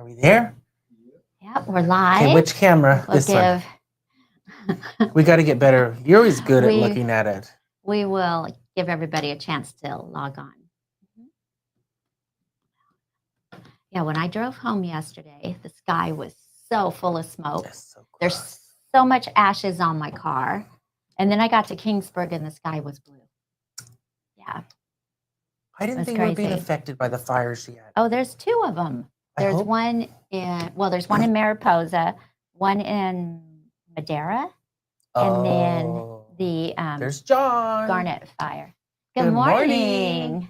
Are we there? Yeah, we're live. Okay, which camera? We'll This one. We got to get better. You're always good at looking at it. We will give everybody a chance to log on. Yeah, when I drove home yesterday, the sky was so full of smoke. So There's so much ashes on my car. And then I got to Kingsburg and the sky was blue. Yeah. I didn't think we were being affected by the fires yet. Oh, there's two of them. There's one in, well, there's one in Mariposa, one in Madera, and then the there's John. Garnet fire. Good morning.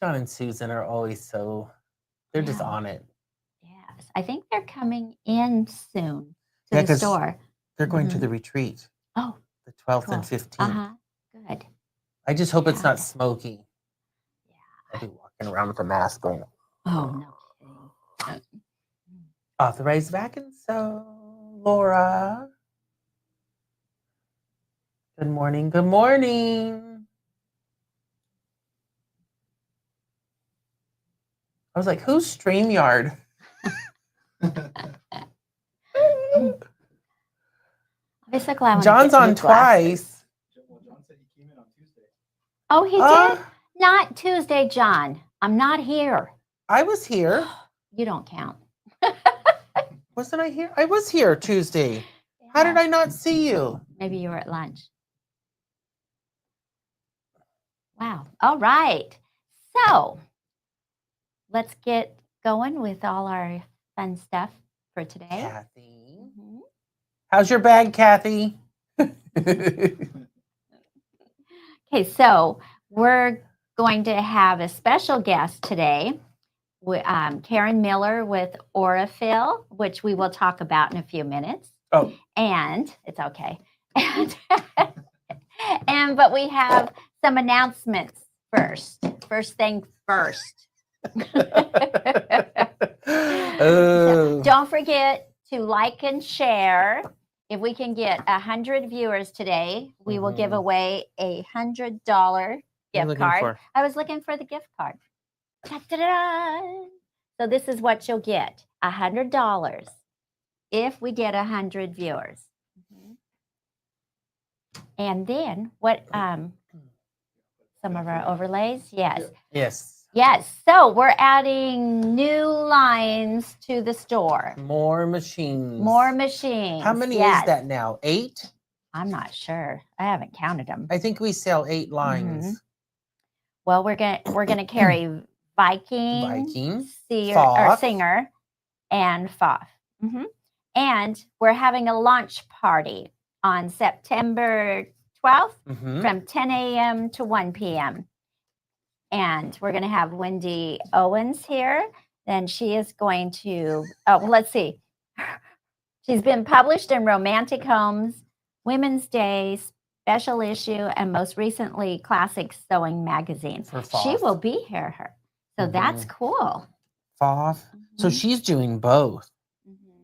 John and Susan are always so, they're just on it. Yes, I think they're coming in soon to the store. They're going to the retreat. Oh, the 12th and 15th. Good. I just hope it's not smoky. Yeah. I'll be walking around with a mask going. Oh, no kidding. Authorized Vac Sew, Laura. Good morning. Good morning. I was like, who's StreamYard? John's on twice. Well, John said he came in on Tuesday. Oh, he did? Not Tuesday, John. I'm not here. I was here. You don't count. Wasn't I here? I was here Tuesday. Yeah. How did I not see you? Maybe you were at lunch. Wow. All right. So let's get going with all our fun stuff for today. Kathy. How's your bag, Kathy? Okay, so we're going to have a special guest today. Karen Miller with Aurifil, which we will talk about in a few minutes. Oh. And it's okay. But we have some announcements first. First thing first. So don't forget to like and share. If we can get 100 viewers today, we will give away a $100 gift card. I was looking for the gift card. Da-da-da. So this is what you'll get, $100 if we get 100 viewers. And then what, some of our overlays? Yes. Yes. Yes. So we're adding new lines to the store. More machines. More machines. How many is that now? 8? I'm not sure. I haven't counted them. I think we sell 8 lines. Well, we're gonna carry Viking, Singer, and Foff. And we're having a launch party on September 12th from 10 a.m. to 1 p.m. And we're going to have Wendy Owens here. Then she is going to, let's see. She's been published in Romantic Homes, Women's Day, Special Issue, and most recently, Classic Sewing Magazine. She will be here. So that's cool. Foff. So she's doing both.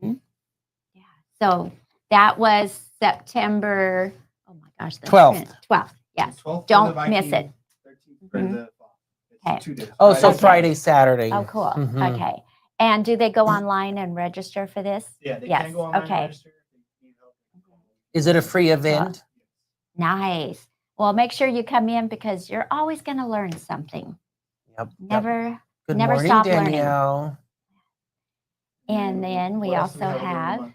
Yeah. So that was September, oh my gosh. 12th. 12th, yes. 12th don't miss it. 13th Okay. 2 days. Oh, so Friday, Saturday. Oh, cool. Okay. And do they go online and register for this? Yeah, they can go online and register. Is it a free event? Nice. Well, make sure you come in because you're always going to learn something. Yep. Never morning, stop Danielle. learning. And then we also have,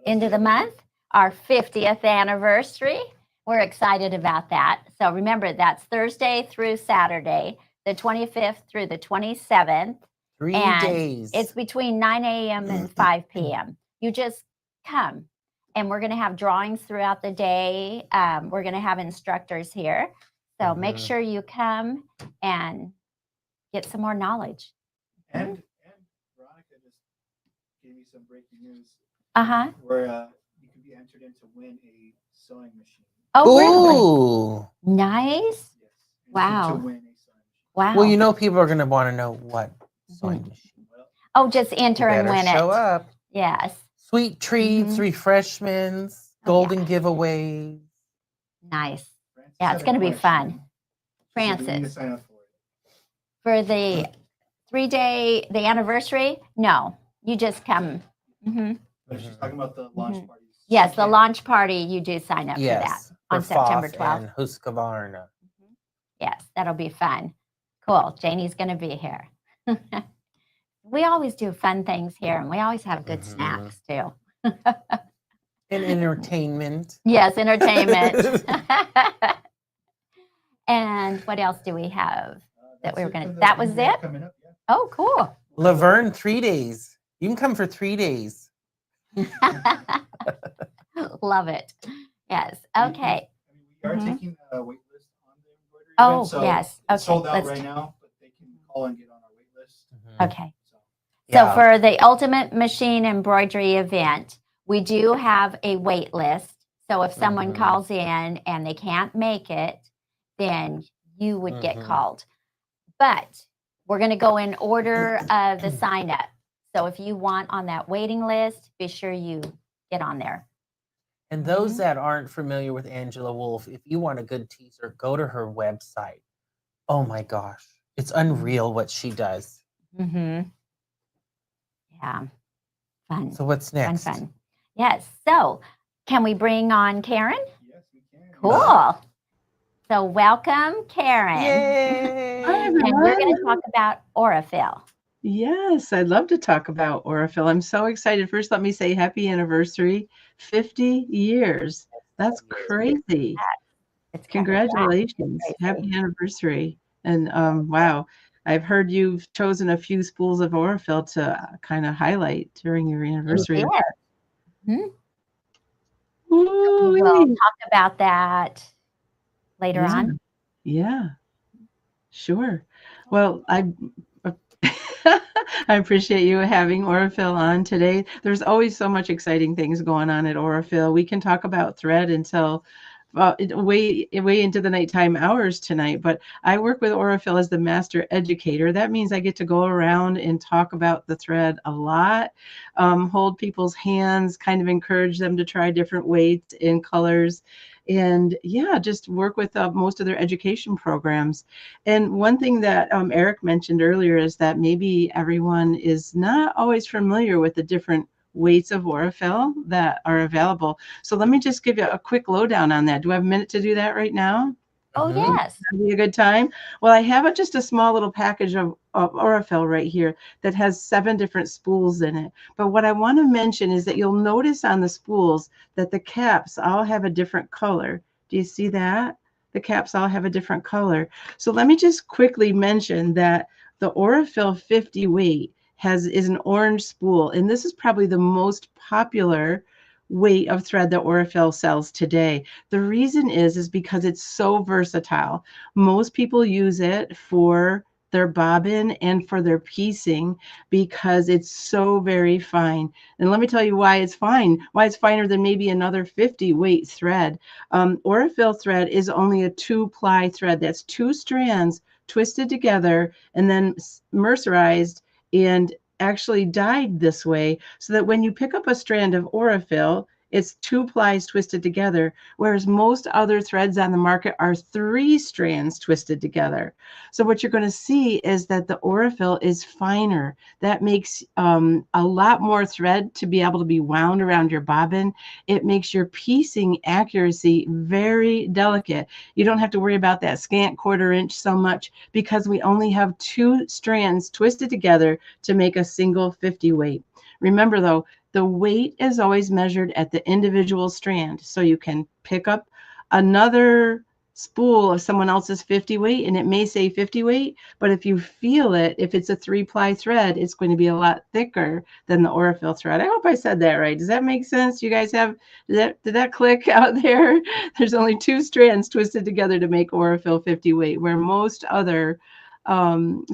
end of the month, our 50th anniversary. We're excited about that. So remember, that's Thursday through Saturday, the 25th through the 27th. 3 days. It's between 9 a.m. and 5 p.m. You just come. And we're going to have drawings throughout the day. We're going to have instructors here. So make sure you come and get some more knowledge. And Veronica just gave me some breaking news. Where you can be entered in to win a sewing machine. Oh, really? Nice. Yes. Wow. To win a sewing machine. Wow. Well, you know, people are going to want to know what sewing machine. Oh, just enter and win it. Show up. Yes. Sweet treats, refreshments, golden giveaways. Nice. Yeah, it's going to be fun. Francis. For the 3-day, the anniversary? No, you just come. But she's talking about the launch parties. Yes, the launch party, you do sign up for that on September 12th. And Husqvarna. Yes, that'll be fun. Cool. Janie's going to be here. We always do fun things here, and we always have good snacks too. And entertainment. Yes, entertainment. And what else do we have that we were going to? That was it? Up, yeah. Oh, cool. Laverne, 3 days. You can come for 3 days. Love it. Yes. Okay. We are taking a wait list on the embroidery Oh, event, so yes. it's Okay. sold out right now, but they can call and get on our wait list. Okay. Yeah. So for the Ultimate Machine Embroidery event, we do have a wait list. So if someone calls in and they can't make it, then you would get called. But we're going to go in order of the sign up. So if you want on that waiting list, be sure you get on there. And those that aren't familiar with Angela Wolf, if you want a good teaser, go to her website. Oh my gosh. It's unreal what she does. Yeah. Fun. So what's next? Fun. Yes. So can we bring on Karen? Yes, we can. Cool. So welcome, Karen. Yay! Hi, And everyone. we're going to talk about Aurifil. Yes, I'd love to talk about Aurifil. I'm so excited. First, let me say happy anniversary, 50 years. That's crazy. It's Congratulations. Crazy. Happy anniversary. And wow, I've heard you've chosen a few spools of Aurifil to kind of highlight during your anniversary. We Ooh, will talk about that later on. Yeah, sure. Well, I appreciate you having Aurifil on today. There's always so much exciting things going on at Aurifil. We can talk about thread until way into the nighttime hours tonight, but I work with Aurifil as the master educator. That means I get to go around and talk about the thread a lot, hold people's hands, kind of encourage them to try different weights and colors, and yeah, just work with most of their education programs. And one thing that Eric mentioned earlier is that maybe everyone is not always familiar with the different weights of Aurifil that are available. So let me just give you a quick lowdown on that. Do I have a minute to do that right now? Oh, yes. That'd be a good time. Well, I have just a small little package of Aurifil right here that has 7 different spools in it. But what I want to mention is that you'll notice on the spools that the caps all have a different color. Do you see that? The caps all have a different color. So let me just quickly mention that the Aurifil 50 weight is an orange spool, and this is probably the most popular weight of thread that Aurifil sells today. The reason is because it's so versatile. Most people use it for their bobbin and for their piecing because it's so very fine. And let me tell you why it's fine, why it's finer than maybe another 50 weight thread. Aurifil thread is only a 2-ply thread. That's 2 strands twisted together and then mercerized and actually dyed this way so that when you pick up a strand of Aurifil, it's 2 plies twisted together, whereas most other threads on the market are 3 strands twisted together. So what you're going to see is that the Aurifil is finer. That makes a lot more thread to be able to be wound around your bobbin. It makes your piecing accuracy very delicate. You don't have to worry about that scant 1/4 inch so much because we only have 2 strands twisted together to make a single 50 weight. Remember though, the weight is always measured at the individual strand. So you can pick up another spool of someone else's 50 weight and it may say 50 weight, but if you feel it, if it's a 3-ply thread, it's going to be a lot thicker than the Aurifil thread. I hope I said that right. Does that make sense? You guys have, did that click out there? There's only 2 strands twisted together to make Aurifil 50 weight, where most other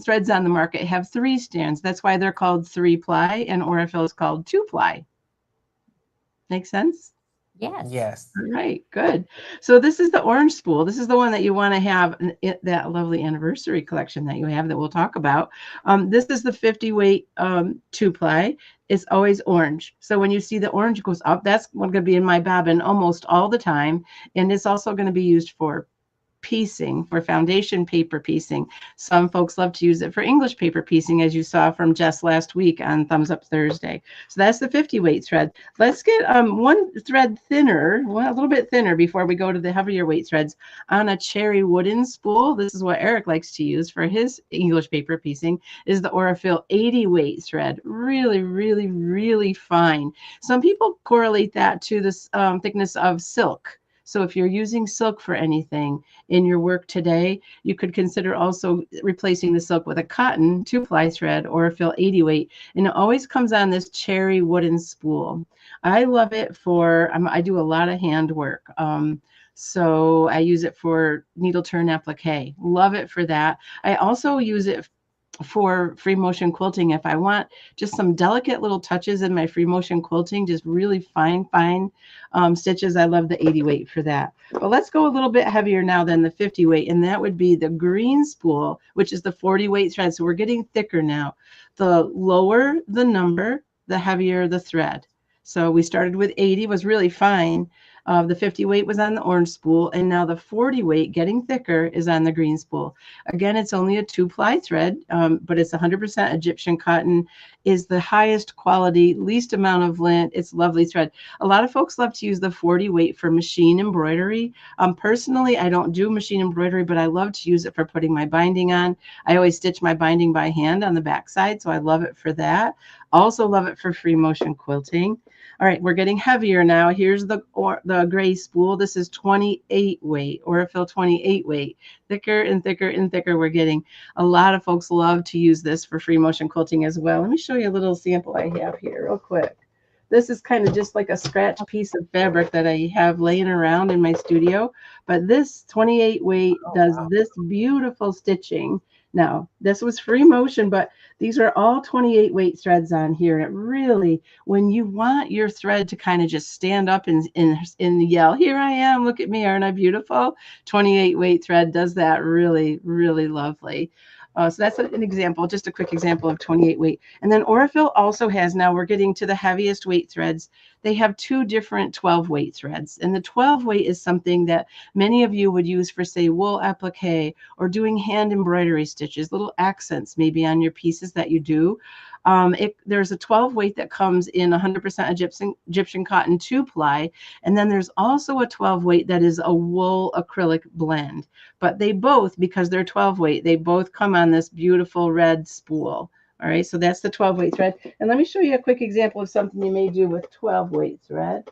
threads on the market have 3 strands. That's why they're called 3-ply and Aurifil is called 2-ply. Make sense? Yes. Yes. All right, good. So this is the orange spool. This is the one that you want to have in that lovely anniversary collection that you have that we'll talk about. This is the 50 weight 2-ply. It's always orange. So when you see the orange goes up, that's going to be in my bobbin almost all the time. And it's also going to be used for piecing, for foundation paper piecing. Some folks love to use it for English paper piecing, as you saw from Jess last week on Thumbs Up Thursday. So that's the 50 weight thread. Let's get one thread thinner, a little bit thinner before we go to the heavier weight threads on a cherry wooden spool. This is what Eric likes to use for his English paper piecing, is the Aurifil 80 weight thread. Really, really, really fine. Some people correlate that to the thickness of silk. So if you're using silk for anything in your work today, you could consider also replacing the silk with a cotton 2-ply thread or a Aurifil 80 weight. And it always comes on this cherry wooden spool. I love it for, I do a lot of hand work. So I use it for needle turn applique. Love it for that. I also use it for free motion quilting. If I want just some delicate little touches in my free motion quilting, just really fine stitches, I love the 80 weight for that. But let's go a little bit heavier now than the 50 weight, and that would be the green spool, which is the 40 weight thread. So we're getting thicker now. The lower the number, the heavier the thread. So we started with 80, was really fine. The 50 weight was on the orange spool, and now the 40 weight, getting thicker, is on the green spool. Again, it's only a 2-ply thread, but it's 100% Egyptian cotton, is the highest quality, least amount of lint. It's lovely thread. A lot of folks love to use the 40 weight for machine embroidery. Personally, I don't do machine embroidery, but I love to use it for putting my binding on. I always stitch my binding by hand on the back side, so I love it for that. Also love it for free motion quilting. All right, we're getting heavier now. Here's the gray spool. This is 28 weight, Aurifil 28 weight. Thicker and thicker and thicker we're getting. A lot of folks love to use this for free motion quilting as well. Let me show you a little sample I have here real quick. This is kind of just like a scratch piece of fabric that I have laying around in my studio. But this 28 weight does this beautiful stitching. Now, this was free motion, but these are all 28 weight threads on here. And it really, when you want your thread to kind of just stand up and yell, here I am, look at me, aren't I beautiful? 28 weight thread does that really, really lovely. So that's an example, just a quick example of 28 weight. And then Aurifil also has, now we're getting to the heaviest weight threads. They have 2 different 12 weight threads. And the 12 weight is something that many of you would use for, say, wool applique or doing hand embroidery stitches, little accents maybe on your pieces that you do. There's a 12 weight that comes in 100% Egyptian cotton 2-ply. And then there's also a 12 weight that is a wool acrylic blend. But they both, because they're 12 weight, they both come on this beautiful red spool. All right, so that's the 12 weight thread. And let me show you a quick example of something you may do with 12 weight thread.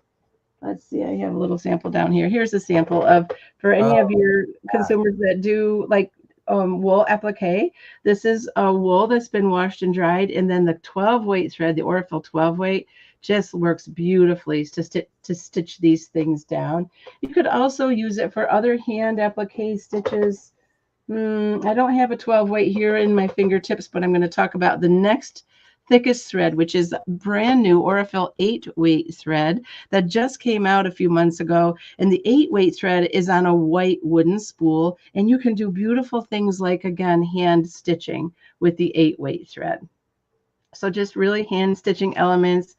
Let's see, I have a little sample down here. Here's a sample of, for any of your consumers that do like wool applique. This is a wool that's been washed and dried, and then the 12 weight thread, the Aurifil 12 weight, just works beautifully to stitch these things down. You could also use it for other hand applique stitches. I don't have a 12 weight here in my fingertips, but I'm going to talk about the next thickest thread, which is brand new Aurifil 8 weight thread that just came out a few months ago. And the 8 weight thread is on a white wooden spool, and you can do beautiful things like, again, hand stitching with the 8 weight thread. So just really hand stitching elements,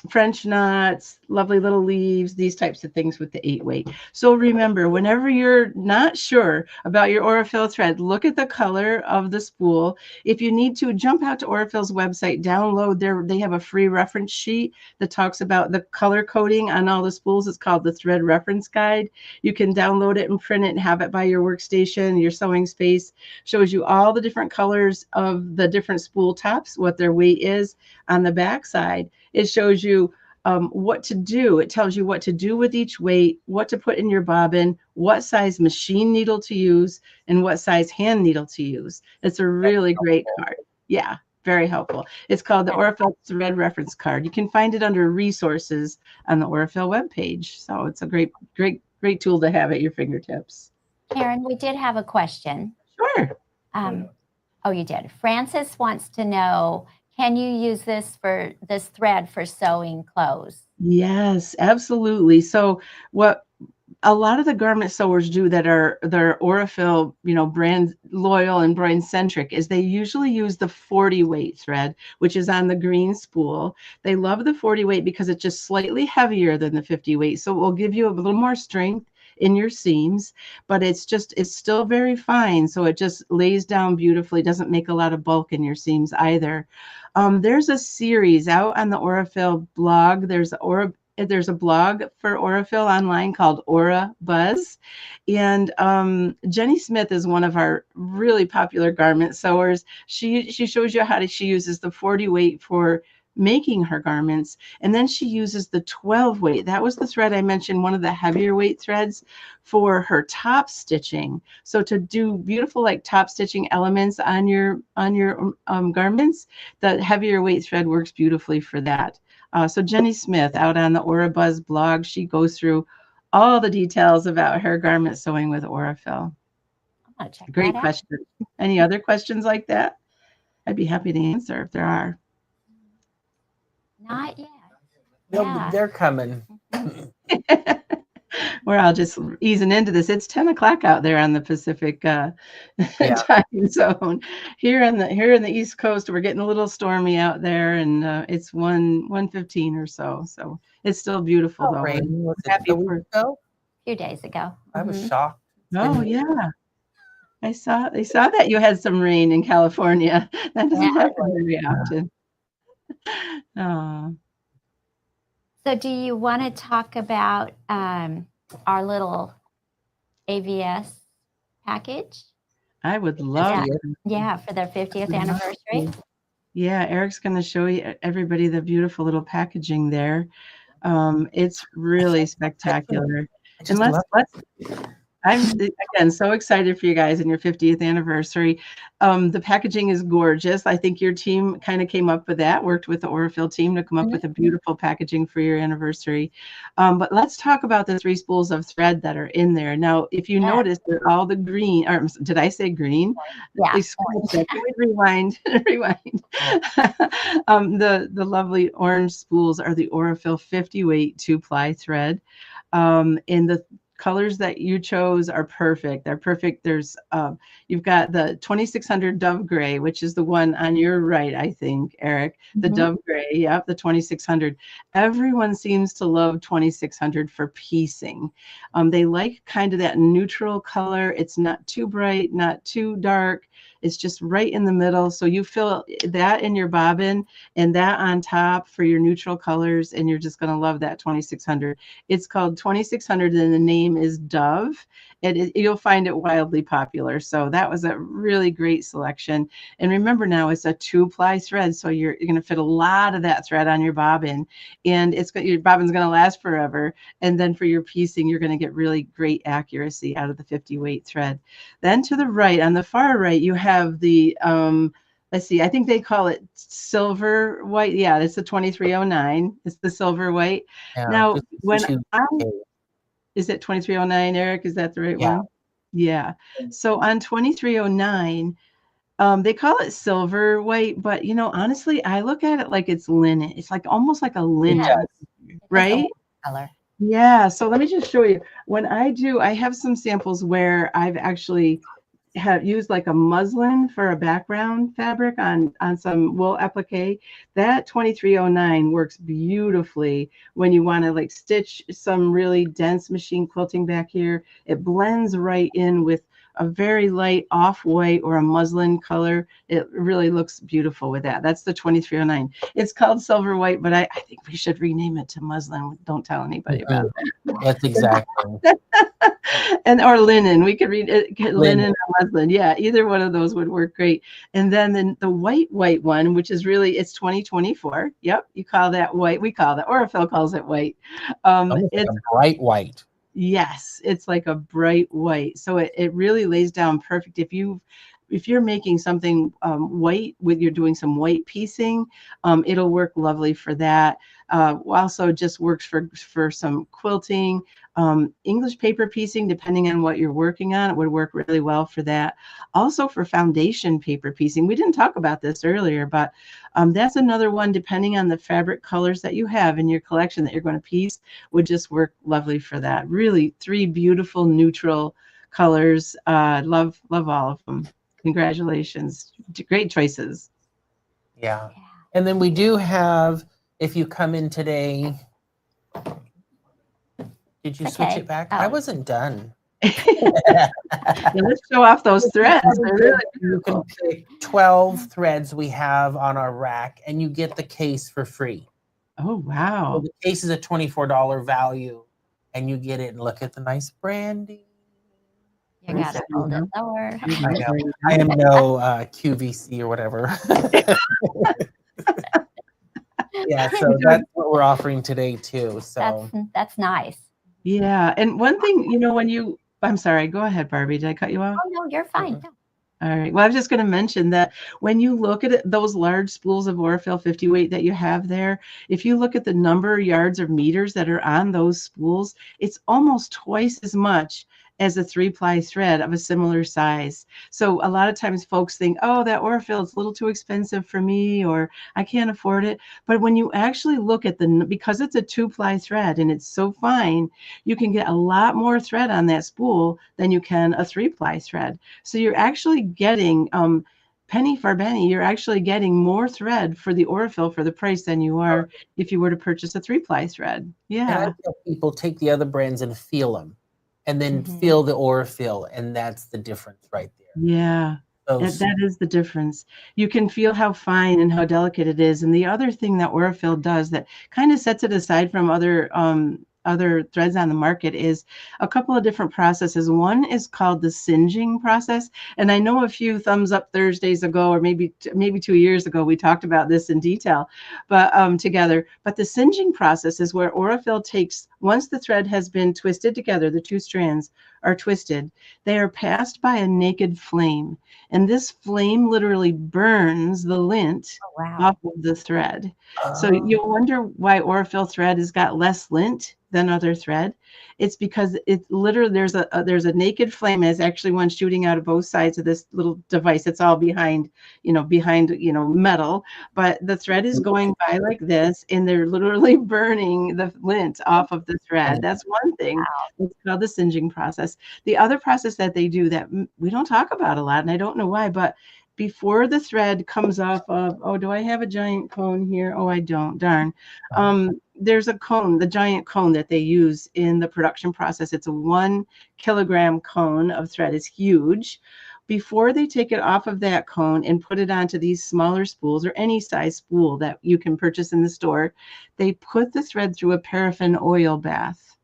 French knots, lovely little leaves, these types of things with the 8 weight. So remember, whenever you're not sure about your Aurifil thread, look at the color of the spool. If you need to, jump out to Aurifil's website, download they have a free reference sheet that talks about the color coding on all the spools. It's called the Thread Reference Guide. You can download it and print it and have it by your workstation, your sewing space. Shows you all the different colors of the different spool tops, what their weight is. On the back side, it shows you what to do. It tells you what to do with each weight, what to put in your bobbin, what size machine needle to use, and what size hand needle to use. It's a really great card. Yeah, very helpful. It's called the Aurifil Thread Reference Card. You can find it under resources on the Aurifil webpage. So it's a great tool to have at your fingertips. Karen, we did have a question. Sure. Oh, you did. Francis wants to know, can you use this thread for sewing clothes? Yes, absolutely. So what a lot of the garment sewers do that are Aurifil, brand loyal and brand centric, is they usually use the 40 weight thread, which is on the green spool. They love the 40 weight because it's just slightly heavier than the 50 weight. So it will give you a little more strength in your seams, but it's still very fine. So it just lays down beautifully, doesn't make a lot of bulk in your seams either. There's a series out on the Aurifil blog. There's a blog for Aurifil online called Aura Buzz. And Jenny Smith is one of our really popular garment sewers. She shows you she uses the 40 weight for making her garments, and then she uses the 12 weight. That was the thread I mentioned, one of the heavier weight threads for her top stitching. So to do beautiful like top stitching elements on your garments, the heavier weight thread works beautifully for that. So Jenny Smith out on the Aura Buzz blog, she goes through all the details about her garment sewing with Aurifil. Great question. Any other questions like that? I'd be happy to answer if there are. Not yet. No, yeah. They're coming. We're all just easing into this. It's 10 o'clock out there on the Pacific time zone. Here in the East Coast, we're getting a little stormy out there, and it's 1:15 or so. So it's still beautiful though. Was it a week ago? A few days ago. I was shocked. Oh yeah. I saw that you had some rain in California. That doesn't happen very often. So do you want to talk about our little AVS package? I would love it. Yeah, for their 50th anniversary. Yeah, Eric's going to show you everybody the beautiful little packaging there. It's really spectacular. And I'm again so excited for you guys and your 50th anniversary. The packaging is gorgeous. I think your team kind of came up with that, worked with the Aurifil team to come up with a beautiful packaging for your anniversary. But let's talk about the 3 spools of thread that are in there. Now, if you notice, they're all the green, or did I say green? Yeah. Rewind. The lovely orange spools are the Aurifil 50 weight 2-ply thread. And the colors that you chose are perfect. They're perfect. There's you've got the 2600 Dove Gray, which is the one on your right, I think, Eric. The Dove Gray, yep, the 2600. Everyone seems to love 2600 for piecing. They like kind of that neutral color. It's not too bright, not too dark. It's just right in the middle. So you feel that in your bobbin and that on top for your neutral colors, and you're just going to love that 2600. It's called 2600 and the name is Dove. You'll find it wildly popular. So that was a really great selection. And remember now, it's a 2-ply thread. So you're going to fit a lot of that thread on your bobbin, and your bobbin's going to last forever. And then for your piecing, you're going to get really great accuracy out of the 50 weight thread. Then to the right, on the far right, you have the, let's see, I think they call it silver white. Yeah, it's the 2309. It's the silver white. Yeah, now, is it 2309, Eric? Is that the right one? Yeah. So on 2309, they call it silver white, but honestly, I look at it like it's linen. It's like almost like a linen, right? Color. Yeah. So let me just show you. When I have some samples where I've actually have used like a muslin for a background fabric on some wool applique. That 2309 works beautifully when you want to like stitch some really dense machine quilting back here. It blends right in with a very light off-white or a muslin color. It really looks beautiful with that. That's the 2309. It's called silver white, but I think we should rename it to muslin. Don't tell anybody about that. That's exactly. Or linen. We could read it, linen or muslin. Yeah, either one of those would work great. And then the white one, which is really, it's 2024. Yep, you call that white. We call that, Aurifil calls it white. It's a bright white. Yes, it's like a bright white. So it really lays down perfect. If you're making something white, you're doing some white piecing, it'll work lovely for that. Also just works for some quilting, English paper piecing, depending on what you're working on, it would work really well for that. Also for foundation paper piecing. We didn't talk about this earlier, but that's another one, depending on the fabric colors that you have in your collection that you're going to piece, would just work lovely for that. Really 3 beautiful neutral colors. Love all of them. Congratulations. Great choices. Yeah. And then we do have, if you come in today, Did you switch it back? I wasn't done. Yeah, let's show off those threads. They're really you can pick 12 threads we have on our rack, and you get the case for free. Oh, wow. So the case is a $24 value, and you get it. And look at the nice branding. You got to hold it lower. I am no QVC or whatever. Yeah, so that's what we're offering today too. So that's nice. Yeah, and one thing, when I'm sorry, go ahead, Barbie. Did I cut you off? Oh no, you're fine. No. All right. Well, I was just going to mention that when you look at those large spools of Aurifil 50 weight that you have there, if you look at the number of yards or meters that are on those spools, it's almost twice as much as a 3-ply thread of a similar size. So a lot of times folks think, oh, that Aurifil is a little too expensive for me, or I can't afford it. But when you actually look at because it's a 2-ply thread and it's so fine, you can get a lot more thread on that spool than you can a 3-ply thread. So you're actually getting penny for penny, you're actually getting more thread for the Aurifil for the price than you are if you were to purchase a 3-ply thread. Yeah. And I tell people take the other brands and feel them, and then feel the Aurifil, and that's the difference right there. Yeah. That is the difference. You can feel how fine and how delicate it is. And the other thing that Aurifil does that kind of sets it aside from other threads on the market is a couple of different processes. One is called the singeing process. And I know a few Thumbs Up Thursdays ago, or maybe 2 years ago, we talked about this in detail, but together. But the singeing process is where Aurifil takes, once the thread has been twisted together, the 2 strands are twisted, they are passed by a naked flame. And this flame literally burns the lint off of the thread. So you'll wonder why Aurifil thread has got less lint than other thread. It's because it's literally there's a naked flame. It's actually one shooting out of both sides of this little device. It's all behind metal, but the thread is going by like this, and they're literally burning the lint off of the thread. That's one thing. It's called the singeing process. The other process that they do that we don't talk about a lot, and I don't know why, but before the thread comes off of, do I have a giant cone here? Oh, I don't, darn. There's a cone, the giant cone that they use in the production process. It's a 1 kilogram cone of thread. It's huge. Before they take it off of that cone and put it onto these smaller spools, or any size spool that you can purchase in the store, they put the thread through a paraffin oil bath.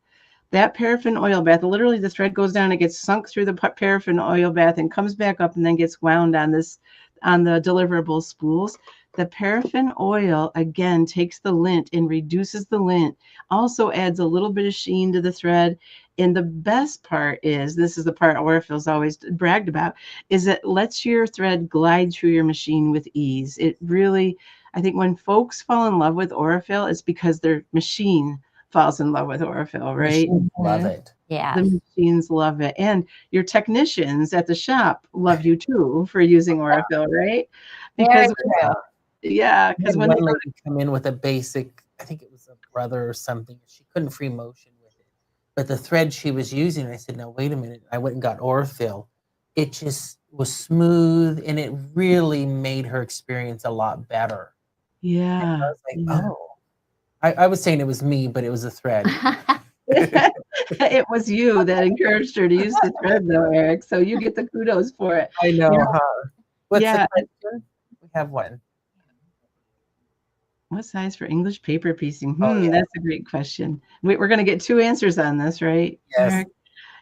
That paraffin oil bath, literally the thread goes down, it gets sunk through the paraffin oil bath and comes back up and then gets wound on the deliverable spools. The paraffin oil, again, takes the lint and reduces the lint, also adds a little bit of sheen to the thread. And the best part is, this is the part Aurifil's always bragged about, is it lets your thread glide through your machine with ease. It really, I think when folks fall in love with Aurifil, it's because their machine falls in love with Aurifil, right? Love it. Yeah. The machines love it. And your technicians at the shop love you too for using Aurifil, right? Because because when one lady come in with a basic, I think it was a brother or something, she couldn't free motion with it. But the thread she was using, I said, no, wait a minute. I went and got Aurifil. It just was smooth, and it really made her experience a lot better. Yeah. And I was like, I was saying it was me, but it was a thread. It was you that encouraged her to use the thread, though, Eric. So you get the kudos for it. I know. What's the question? We have one. What size for English paper piecing? That's a great question. We're going to get 2 answers on this, right? Yes. Eric?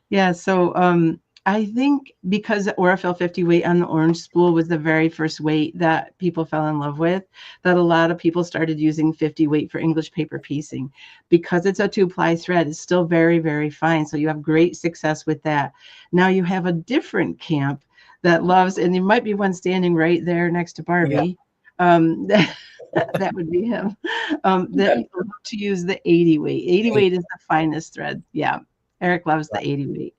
Yeah. So I think because Aurifil 50 weight on the orange spool was the very first weight that people fell in love with, that a lot of people started using 50 weight for English paper piecing. Because it's a 2-ply thread, it's still very, very fine. So you have great success with that. Now you have a different camp that loves, and there might be one standing right there next to Barbie. Yeah. That would be him. That love to use the 80 weight. 80 weight is the finest thread. Yeah. Eric loves the 80 weight.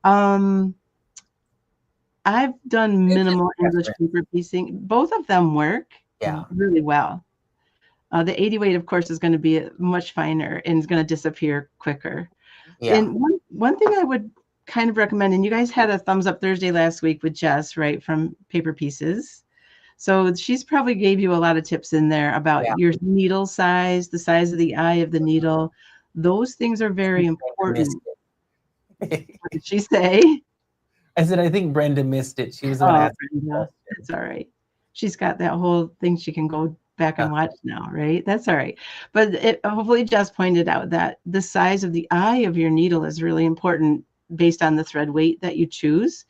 I've done minimal English paper piecing. Both of them work really well. The 80 weight, of course, is going to be much finer and is going to disappear quicker. Yeah. And one thing I would kind of recommend, and you guys had a Thumbs Up Thursday last week with Jess, right, from Paper Pieces. So she's probably gave you a lot of tips in there about your needle size, the size of the eye of the needle, Those things are very important. What did she say? I said, I think Brenda missed it. She was the one Oh, asking. Brenda, that's all right. She's got that whole thing she can go back and watch now, right? That's all right. But hopefully Jess pointed out that the size of the eye of your needle is really important based on the thread weight that you choose.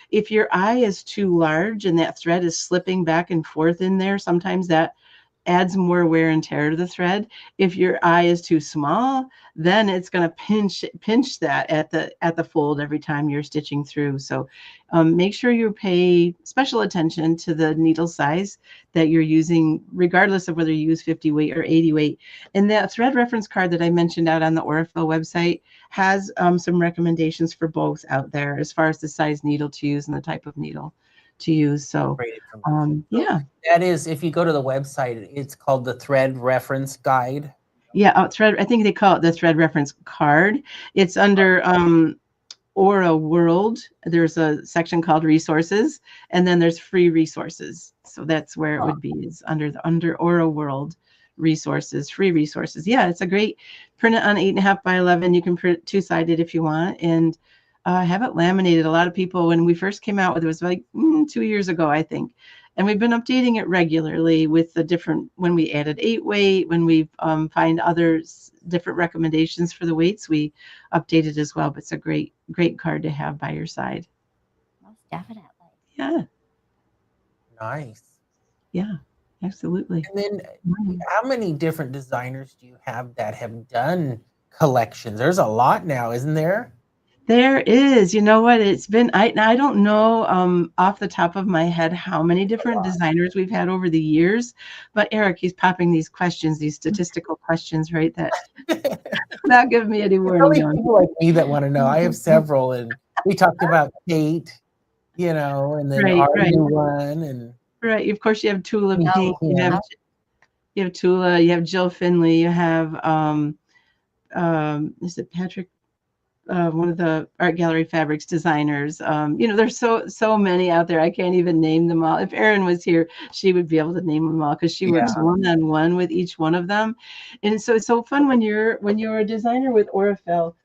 If your eye is too large and that thread is slipping back and forth in there, sometimes that adds more wear and tear to the thread. If your eye is too small, then it's going to pinch that at the fold every time you're stitching through. So make sure you pay special attention to the needle size that you're using, regardless of whether you use 50 weight or 80 weight. And that thread reference card that I mentioned out on the Aurifil website has some recommendations for both out there as far as the size needle to use and the type of needle to use. So yeah, that is, if you go to the website, it's called the Thread Reference Guide. Yeah, thread. I think they call it the Thread Reference Card. It's under Aura World. There's a section called Resources, and then there's free resources. So that's where it would be, is under Aura World Resources, free resources. Yeah, it's a great, print it on 8.5 by 11. You can print two-sided if you want, and have it laminated. A lot of people, when we first came out with it, was like 2 years ago, I think. And we've been updating it regularly with the different, when we added 8 weight, when we find other different recommendations for the weights, we update it as well. But it's a great card to have by your side. Most definitely. Yeah. Nice. Yeah, absolutely. And then how many different designers do you have that have done collections? There's a lot now, isn't there? There is. You know what? It's been, I don't know off the top of my head how many different designers we've had over the years, but Eric, he's popping these questions, these statistical questions, right? That not give me any warning. Only people like me that want to know. I have several, and we talked about Kate, you know, and then our new one, and right. Of course, you have Tula Pink, you have Tula, you have Jill Finley, you have is it Patrick? One of the Art Gallery Fabrics designers. You know, there's so many out there. I can't even name them all. If Erin was here, she would be able to name them all because she works one-on-one with each one of them. And so it's so fun when you're a designer with Aurifil.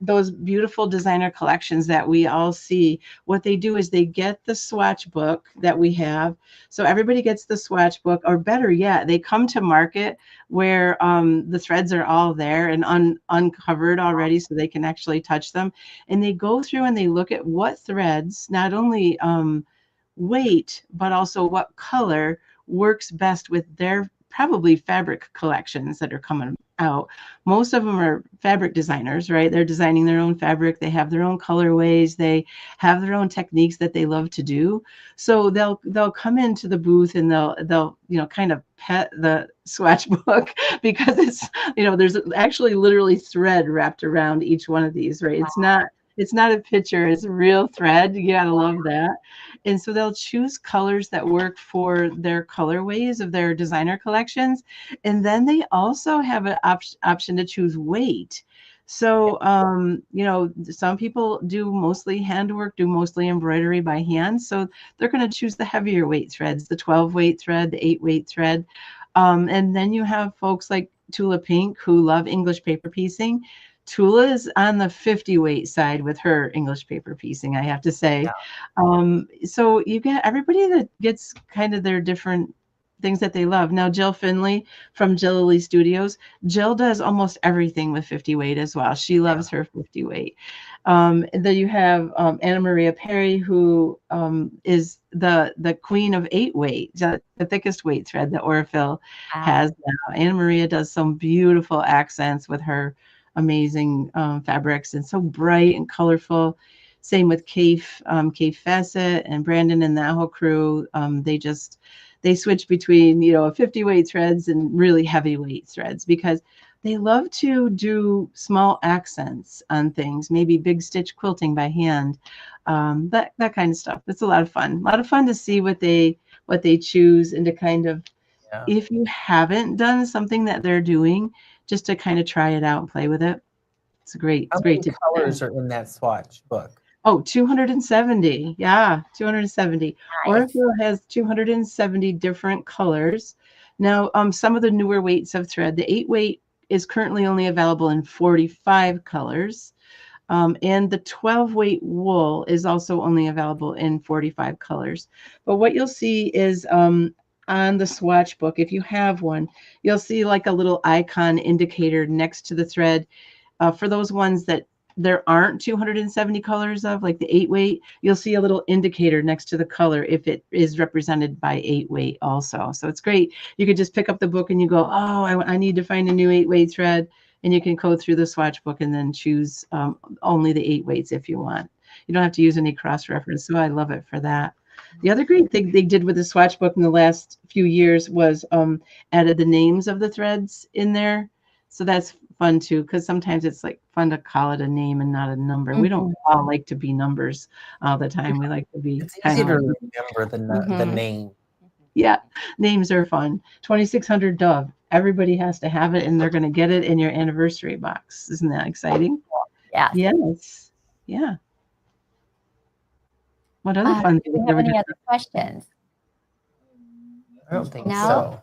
Those beautiful designer collections that we all see, what they do is they get the swatch book that we have. So everybody gets the swatch book, or better yet, they come to market where the threads are all there and uncovered already, so they can actually touch them. And they go through and they look at what threads, not only weight, but also what color works best with their probably fabric collections that are coming out. Most of them are fabric designers, right? They're designing their own fabric. They have their own colorways. They have their own techniques that they love to do. So they'll come into the booth and they'll you know, kind of pet the swatch book because it's, you know, there's actually literally thread wrapped around each one of these, right? It's not a picture, it's a real thread. You gotta love that. And so they'll choose colors that work for their colorways of their designer collections. And then they also have an option to choose weight. So, you know, some people do mostly handwork, do mostly embroidery by hand. So they're going to choose the heavier weight threads, the 12 weight thread, the 8 weight thread. And then you have folks like Tula Pink who love English paper piecing. Tula is on the 50 weight side with her English paper piecing, I have to say. Yeah. So you get everybody that gets kind of their different things that they love. Now, Jill Finley from Jill Lily Studios, Jill does almost everything with 50 weight as well. She loves her 50 weight. And then you have Anna Maria Perry, who is the queen of 8 weight, the thickest weight thread that Aurifil has now. Anna Maria does some beautiful accents with her amazing fabrics, and so bright and colorful. Same with Kaif Fassett and Brandon and that whole crew. They switch between, you know, 50 weight threads and really heavyweight threads because they love to do small accents on things, maybe big stitch quilting by hand, that kind of stuff. It's a lot of fun. A lot of fun to see what they choose and to kind of, if you haven't done something that they're doing, just to kind of try it out and play with it. It's great. It's great. How many colors are in that swatch book? Oh, 270. Yeah, 270. Nice. Aurifil has 270 different colors. Now, some of the newer weights of thread, the 8 weight is currently only available in 45 colors. And the 12-weight wool is also only available in 45 colors. But what you'll see is on the swatch book, if you have one, you'll see like a little icon indicator next to the thread. For those ones that there aren't 270 colors of, like the 8-weight, you'll see a little indicator next to the color if it is represented by 8-weight also. So it's great. You could just pick up the book and you go, oh, I need to find a new 8-weight thread. And you can go through the swatch book and then choose only the 8-weights if you want. You don't have to use any cross-reference. So I love it for that. The other great thing they did with the swatch book in the last few years was added the names of the threads in there. So that's fun too, because sometimes it's like fun to call it a name and not a number. We don't all like to be numbers all the time. We like to be. It's easy to remember the name. Yeah, names are fun. 2600 Dove. Everybody has to have it, and they're going to get it in your anniversary box. Isn't that exciting? Yeah. Yes. Yeah. What other fun things? Do we have any other questions? I don't think No? so.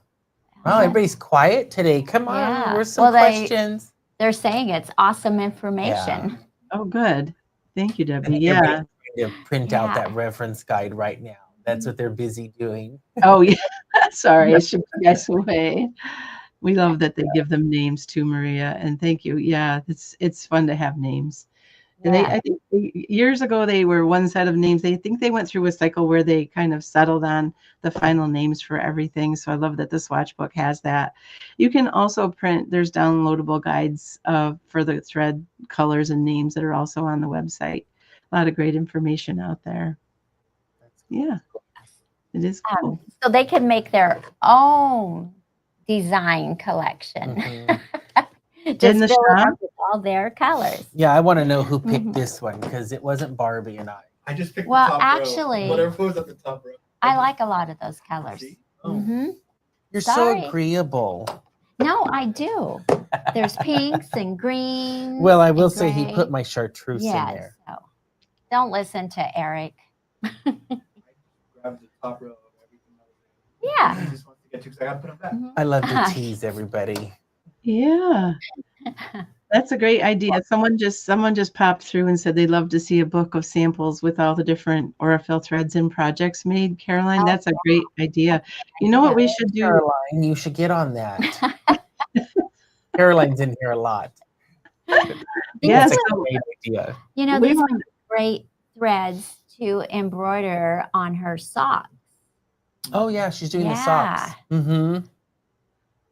Wow, everybody's quiet today. Come on, Yeah. where's some questions? They're saying it's awesome information. Yeah. Oh, good. Thank you, Debbie. And Yeah. everybody's trying to print out that reference guide right now. That's what they're busy doing. Oh, yeah. Sorry, I should put you guys away. We love that they give them names too, Maria. And thank you. Yeah, it's fun to have names. And I think years ago they were one set of names. They think they went through a cycle where they kind of settled on the final names for everything. So I love that the swatch book has that. You can also print, there's downloadable guides for the thread colors and names that are also on the website. A lot of great information out there. Yeah, it is cool. So they can make their own design collection. Just in the fill it shop up with all their colors. Yeah, I want to know who picked this one because it wasn't Barbie and I. I just picked Well, the top actually, row. Whatever was at the top row. I like a lot of those colors. You're Sorry. so agreeable. No, I do. There's pinks and greens. Well, I will say gray. he put my chartreuse in there. So don't listen to Eric. I grabbed the top row of everything that was there. Yeah. I just wanted to get to because I got to put them back. I love to tease everybody. Yeah, that's a great idea. Someone just popped through and said they'd love to see a book of samples with all the different Aurifil threads and projects made. Caroline, that's a great idea. You know what we should do? Caroline, you should get on that. Caroline's in here a lot. Yes, That's a great idea. You know, these are great threads to embroider on her socks. Oh yeah, she's doing the socks. Mm-hmm.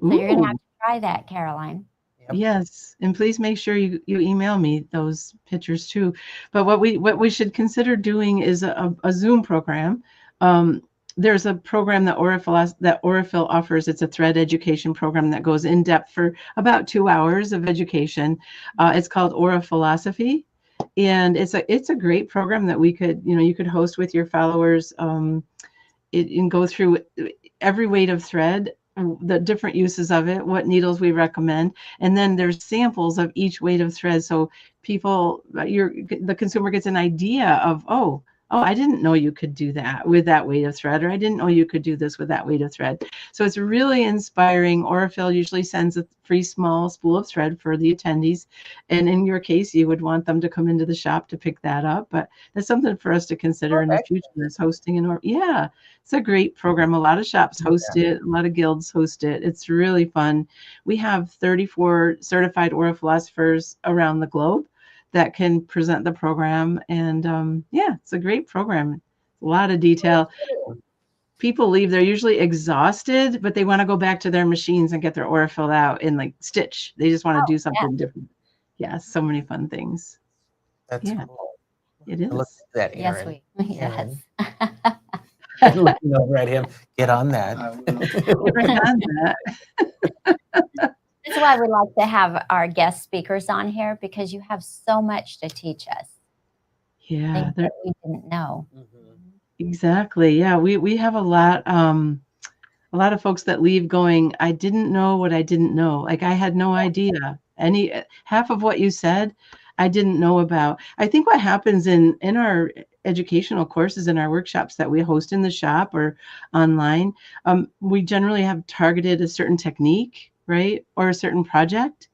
So you're gonna have to try that, Caroline. Yep. Yes, and please make sure you email me those pictures too. But what we should consider doing is a Zoom program. There's a program that Aurifil offers. It's a thread education program that goes in depth for about 2 hours of education. It's called Aurifilosophy, and it's a great program that we could you could host with your followers. And go through every weight of thread, the different uses of it, what needles we recommend, and then there's samples of each weight of thread, so the consumer gets an idea of oh, I didn't know you could do that with that weight of thread, or I didn't know you could do this with that weight of thread. So it's really inspiring. Aurifil usually sends a free small spool of thread for the attendees, and in your case you would want them to come into the shop to pick that up, but that's something for us to consider in the future is hosting it's a great program. A lot of shops host it, a lot of guilds host it. It's really fun. We have 34 certified Aurifilosophers around the globe that can present the program, and it's a great program. A lot of detail. People leave, they're usually exhausted, but they want to go back to their machines and get their Aurifil out and like stitch. They just want to do something different. Yeah, so many fun things. That's cool. It is. Look at that, Aaron. Yes. Looking over at him. Get on that. That's why we like to have our guest speakers on here, because you have so much to teach us. Yeah, things that we didn't know. Exactly. Yeah, we have a lot of folks that leave going, I didn't know what I didn't know. Like I had no idea. Half of what you said, I didn't know about. I think what happens in our educational courses, in our workshops that we host in the shop or online, we generally have targeted a certain technique, right? Or a certain project.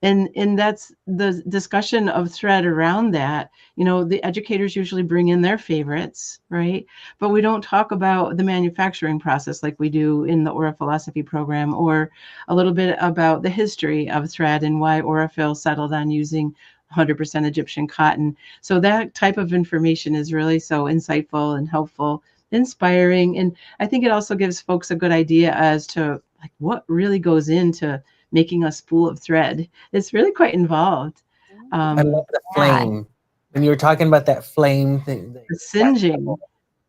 And that's the discussion of thread around that. The educators usually bring in their favorites, right? But we don't talk about the manufacturing process like we do in the Aurifilosophy program, or a little bit about the history of thread and why Aurifil settled on using 100% Egyptian cotton. So that type of information is really so insightful and helpful, inspiring. And I think it also gives folks a good idea as to like what really goes into making a spool of thread. It's really quite involved. I love the flame. When you were talking about that flame thing, The singeing.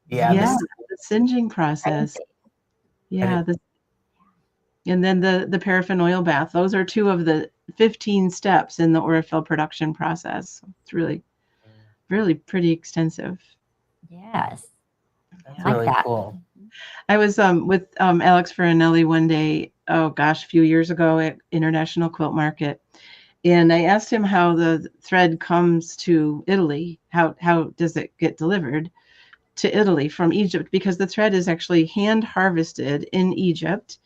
Yeah, the singeing process. Yeah, and then the paraffin oil bath. Those are 2 of the 15 steps in the Aurifil production process. It's really, really pretty extensive. Yes. That's really cool. I was with Alex Farinelli one day, oh gosh, a few years ago at International Quilt Market. And I asked him how the thread comes to Italy. How does it get delivered to Italy from Egypt? Because the thread is actually hand harvested in Egypt.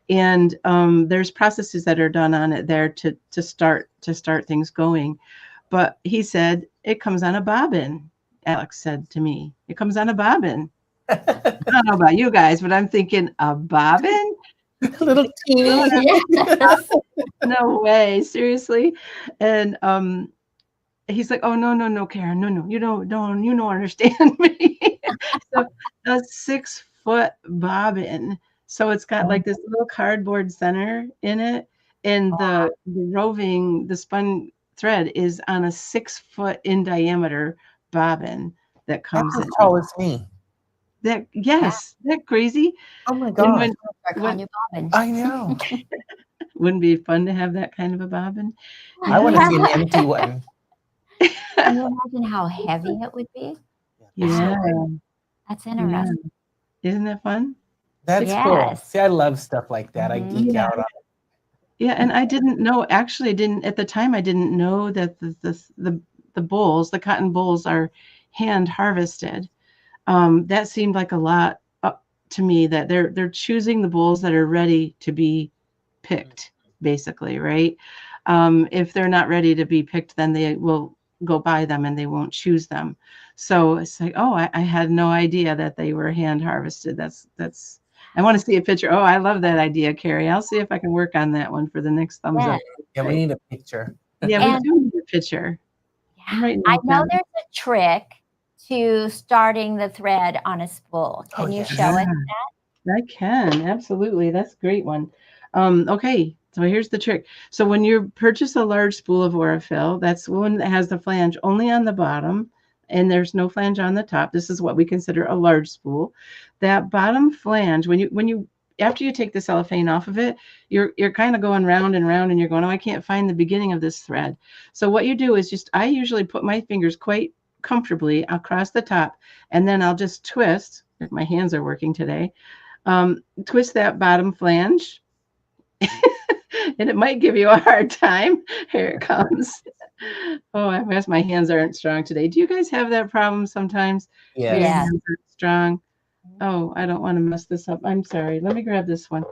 And there's processes that are done on it there to start things going. But he said, it comes on a bobbin. Alex said to me, it comes on a bobbin. I don't know about you guys, but I'm thinking, a bobbin? Little teeny. No way, seriously. And he's like, oh, no, Karen, no, you don't understand me. So a 6-foot bobbin. So it's got like this little cardboard center in it, and the roving, the spun thread is on a 6-foot in diameter bobbin that comes in. That's as tall as me. Isn't that crazy? Oh my God. I know. Wouldn't it be fun to have that kind of a bobbin? I want to see an empty one. Can you imagine how heavy it would be? Yeah. That's interesting. Yeah. Isn't that fun? That's cool. See, I love stuff like that. I geek out on it. Yeah, and I didn't know, actually, at the time, I didn't know that the bowls, the cotton bowls, are hand harvested. That seemed like a lot to me, that they're choosing the bowls that are ready to be picked, basically, right? If they're not ready to be picked, then they will go buy them and they won't choose them. So it's like, oh, I had no idea that they were hand harvested. That's I want to see a picture. Oh, I love that idea, Carrie. I'll see if I can work on that one for the next thumbs up. Yeah, we need a picture. Yeah, we do need a picture. Yeah, I know there's a trick to starting the thread on a spool. Can you show us that? I can, absolutely. That's a great one. Okay, so here's the trick. So when you purchase a large spool of Aurifil, that's one that has the flange only on the bottom, and there's no flange on the top. This is what we consider a large spool. That bottom flange, when you after you take the cellophane off of it, you're kind of going round and round, and you're going, oh, I can't find the beginning of this thread. So what you do is I usually put my fingers quite comfortably across the top, and then I'll just twist, if my hands are working today, twist that bottom flange. And it might give you a hard time. Here it comes. Oh, I guess my hands aren't strong today. Do you guys have that problem sometimes? Yeah. Your hands aren't strong. Oh, I don't want to mess this up. I'm sorry. Let me grab this one.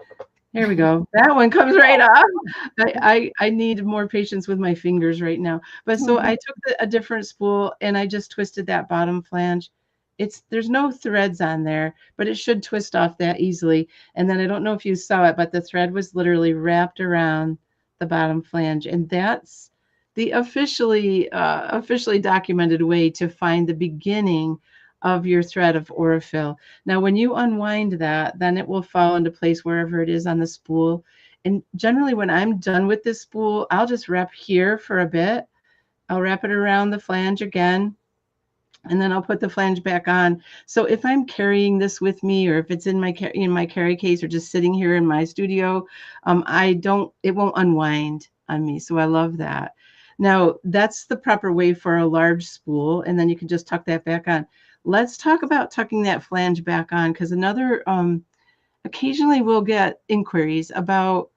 Here we go. That one comes right off. I need more patience with my fingers right now. But so I took a different spool and I just twisted that bottom flange. There's no threads on there, but it should twist off that easily. And then I don't know if you saw it, but the thread was literally wrapped around the bottom flange. And that's the officially documented way to find the beginning of your thread of Aurifil. Now, when you unwind that, then it will fall into place wherever it is on the spool. And generally, when I'm done with this spool, I'll just wrap here for a bit. I'll wrap it around the flange again, and then I'll put the flange back on. So if I'm carrying this with me, or if it's in my carry case, or just sitting here in my studio, it won't unwind on me. So I love that. Now, that's the proper way for a large spool, and then you can just tuck that back on. Let's talk about tucking that flange back on, because occasionally we'll get inquiries about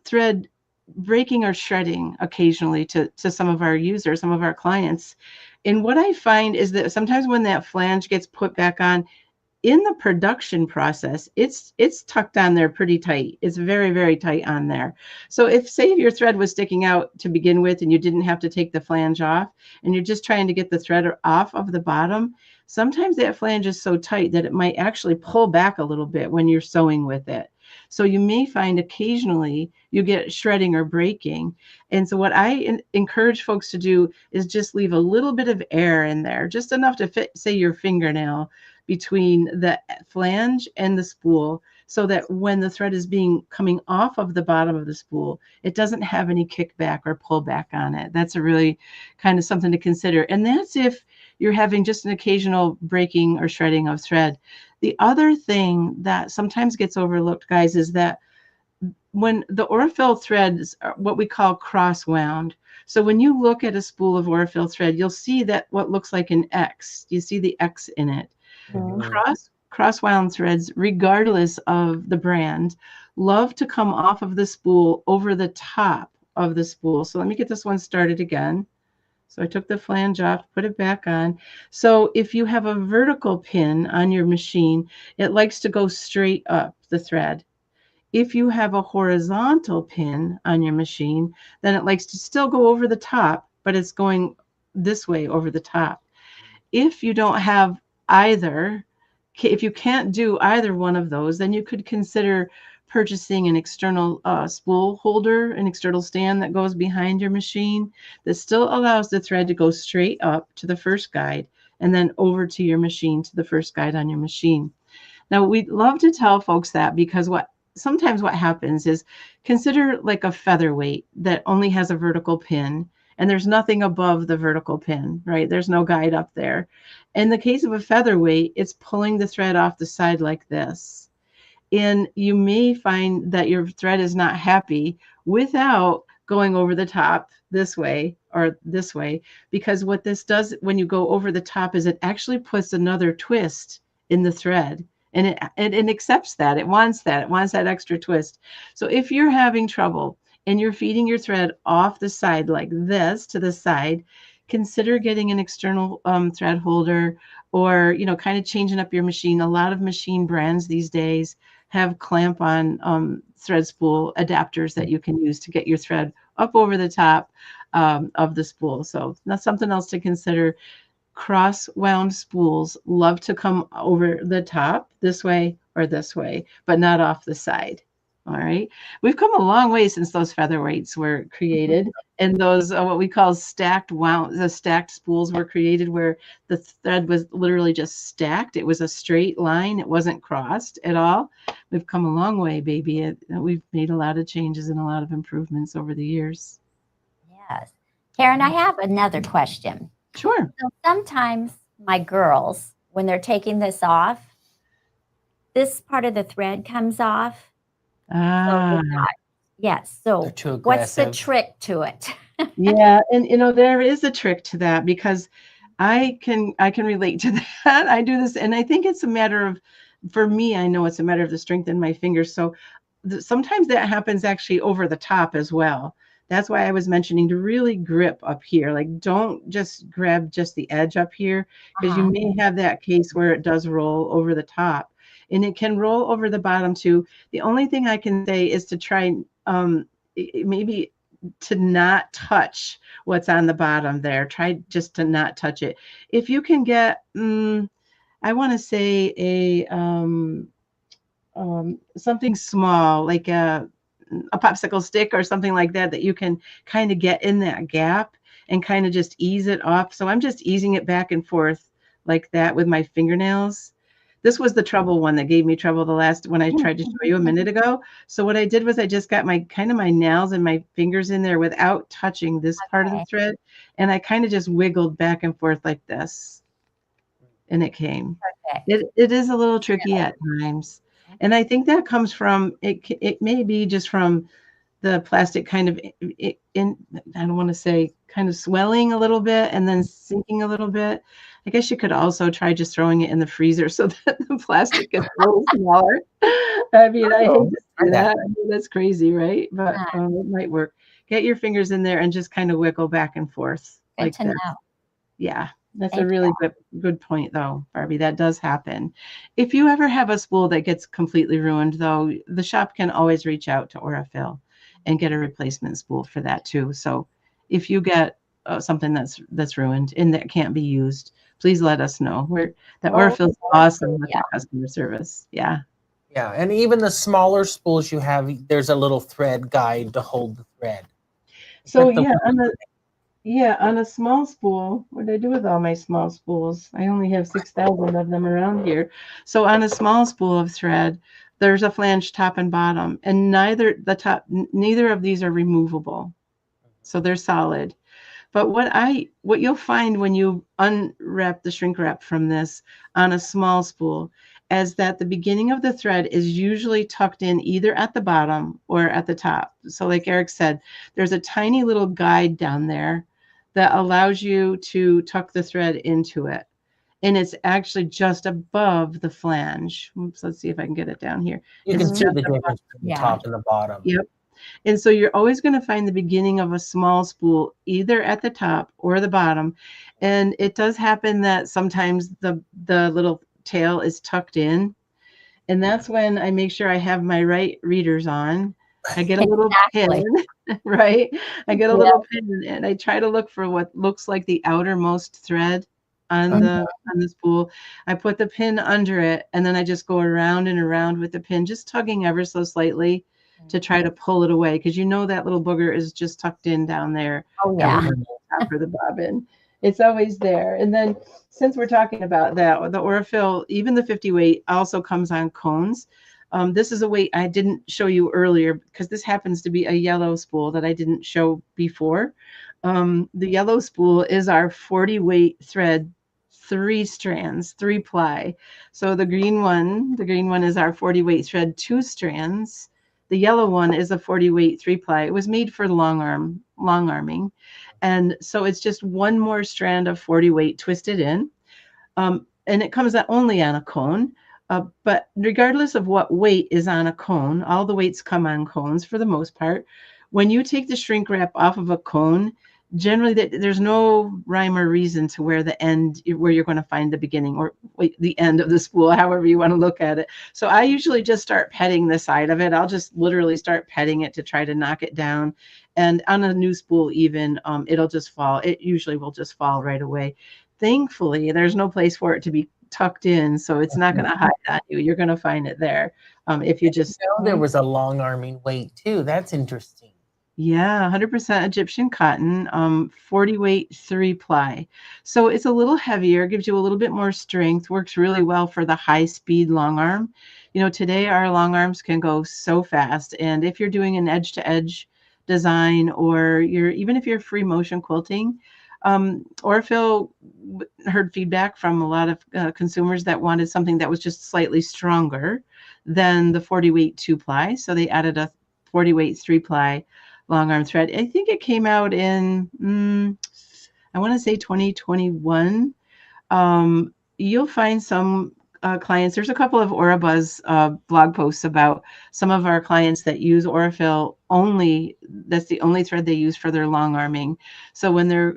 thread breaking or shredding occasionally to some of our users, some of our clients. And what I find is that sometimes when that flange gets put back on, in the production process, it's tucked on there pretty tight. It's very, very tight on there. So if, say, your thread was sticking out to begin with and you didn't have to take the flange off and you're just trying to get the thread off of the bottom, sometimes that flange is so tight that it might actually pull back a little bit when you're sewing with it. So you may find occasionally you get shredding or breaking. And so what I encourage folks to do is just leave a little bit of air in there, just enough to fit, say, your fingernail between the flange and the spool, so that when the thread is coming off of the bottom of the spool, it doesn't have any kickback or pullback on it. That's a really kind of something to consider. And that's if you're having just an occasional breaking or shredding of thread. The other thing that sometimes gets overlooked, guys, is that when the Aurifil threads are what we call cross-wound. So when you look at a spool of Aurifil thread, you'll see that what looks like an X. You see the X in it. Cross-wound threads, regardless of the brand, love to come off of the spool over the top of the spool. So let me get this one started again. So I took the flange off, put it back on. So if you have a vertical pin on your machine, it likes to go straight up the thread. If you have a horizontal pin on your machine, then it likes to still go over the top, but it's going this way over the top. If you don't have either, if you can't do either one of those, then you could consider purchasing an external spool holder, an external stand that goes behind your machine that still allows the thread to go straight up to the first guide and then over to your machine, to the first guide on your machine. Now, we'd love to tell folks that, because sometimes what happens is, consider like a featherweight that only has a vertical pin, and there's nothing above the vertical pin, right? There's no guide up there. In the case of a featherweight, it's pulling the thread off the side like this. And you may find that your thread is not happy without going over the top this way or this way, because what this does when you go over the top is it actually puts another twist in the thread. And it accepts that. It wants that. It wants that extra twist. So if you're having trouble and you're feeding your thread off the side like this to the side, consider getting an external thread holder, or, you know, kind of changing up your machine. A lot of machine brands these days have clamp-on thread spool adapters that you can use to get your thread up over the top of the spool. So that's something else to consider. Cross-wound spools love to come over the top this way or this way, but not off the side. All right. We've come a long way since those featherweights were created, and those what we call stacked spools were created, where the thread was literally just stacked. It was a straight line. It wasn't crossed at all. We've come a long way, baby. We've made a lot of changes and a lot of improvements over the years. Yes. Karen, I have another question. Sure. So sometimes my girls, when they're taking this off, this part of the thread comes off. Yes. So what's the trick to it? Yeah, and you know, there is a trick to that, because I can relate to that. I do this, and I think it's a matter of, for me, I know it's a matter of the strength in my fingers. So sometimes that happens actually over the top as well. That's why I was mentioning to really grip up here. Like, don't just grab just the edge up here, because you may have that case where it does roll over the top. And it can roll over the bottom too. The only thing I can say is to try maybe to not touch what's on the bottom there. Try just to not touch it. If you can get, I want to say a something small, like a popsicle stick or something like that, that you can kind of get in that gap and kind of just ease it off. So I'm just easing it back and forth like that with my fingernails. This was the trouble one that gave me trouble when I tried to show you a minute ago. So what I did was I just got my nails and my fingers in there without touching this part of the thread. And I kind of just wiggled back and forth like this. And it came. It is a little tricky at times. And I think that comes from, it may be just from the plastic kind of, I don't want to say kind of swelling a little bit and then sinking a little bit. I guess you could also try just throwing it in the freezer so that the plastic gets a little smaller. I mean, I hate to say that. I mean, that's crazy, right? But it might work. Get your fingers in there and just kind of wiggle back and forth. Good to know. Yeah. That's Thank a really good point, though, Barbie. That does happen. If you ever have a spool that gets completely ruined, though, the shop can always reach out to Aurifil and get a replacement spool for that too. So if you get something that's ruined and that can't be used, please let us know. The Aurifil's awesome with their customer service. Yeah. Yeah, and even the smaller spools you have, there's a little thread guide to hold the thread. So yeah, on a small spool, what did I do with all my small spools? I only have 6,000 of them around here. So on a small spool of thread, there's a flange top and bottom, and neither of these are removable. So they're solid. But what you'll find when you unwrap the shrink wrap from this on a small spool is that the beginning of the thread is usually tucked in either at the bottom or at the top. So like Eric said, there's a tiny little guide down there that allows you to tuck the thread into it. And it's actually just above the flange. Oops, let's see if I can get it down here. You can see the difference between the top and the bottom. Yep. And so you're always going to find the beginning of a small spool either at the top or the bottom. And it does happen that sometimes the little tail is tucked in. And that's when I make sure I have my right readers on. I get a little pin, right? I get a little pin and I try to look for what looks like the outermost thread on the spool. I put the pin under it and then I just go around and around with the pin, just tugging ever so slightly to try to pull it away, because you know that little booger is just tucked in down there. Oh yeah. For the bobbin. It's always there. And then since we're talking about that, the Aurifil, even the 50 weight also comes on cones. This is a weight I didn't show you earlier because this happens to be a yellow spool that I didn't show before. The yellow spool is our 40 weight thread, 3 strands, 3 ply. So the green one is our 40 weight thread, 2 strands. The yellow one is a 40 weight 3 ply. It was made for long arming. And so it's just one more strand of 40 weight twisted in. And it comes only on a cone. But regardless of what weight is on a cone, all the weights come on cones for the most part. When you take the shrink wrap off of a cone, generally there's no rhyme or reason to where you're going to find the beginning or the end of the spool, however you want to look at it. So I usually just start petting the side of it. I'll just literally start petting it to try to knock it down. And on a new spool even, it'll just fall. It usually will just fall right away. Thankfully, there's no place for it to be tucked in, so it's not going to hide on you. You're going to find it there. If you just there was a long arming weight too. That's interesting. Yeah, 100% Egyptian cotton, 40 weight 3 ply. So it's a little heavier, gives you a little bit more strength, works really well for the high speed long arm. You know, today our long arms can go so fast. And if you're doing an edge to edge design, or even if you're free motion quilting, Aurifil heard feedback from a lot of consumers that wanted something that was just slightly stronger than the 40 weight 2 ply. So they added a 40 weight 3 ply long arm thread. I think it came out in, I want to say 2021. You'll find some clients, there's a couple of Auribuzz blog posts about some of our clients that use Aurifil only. That's the only thread they use for their long arming. So when their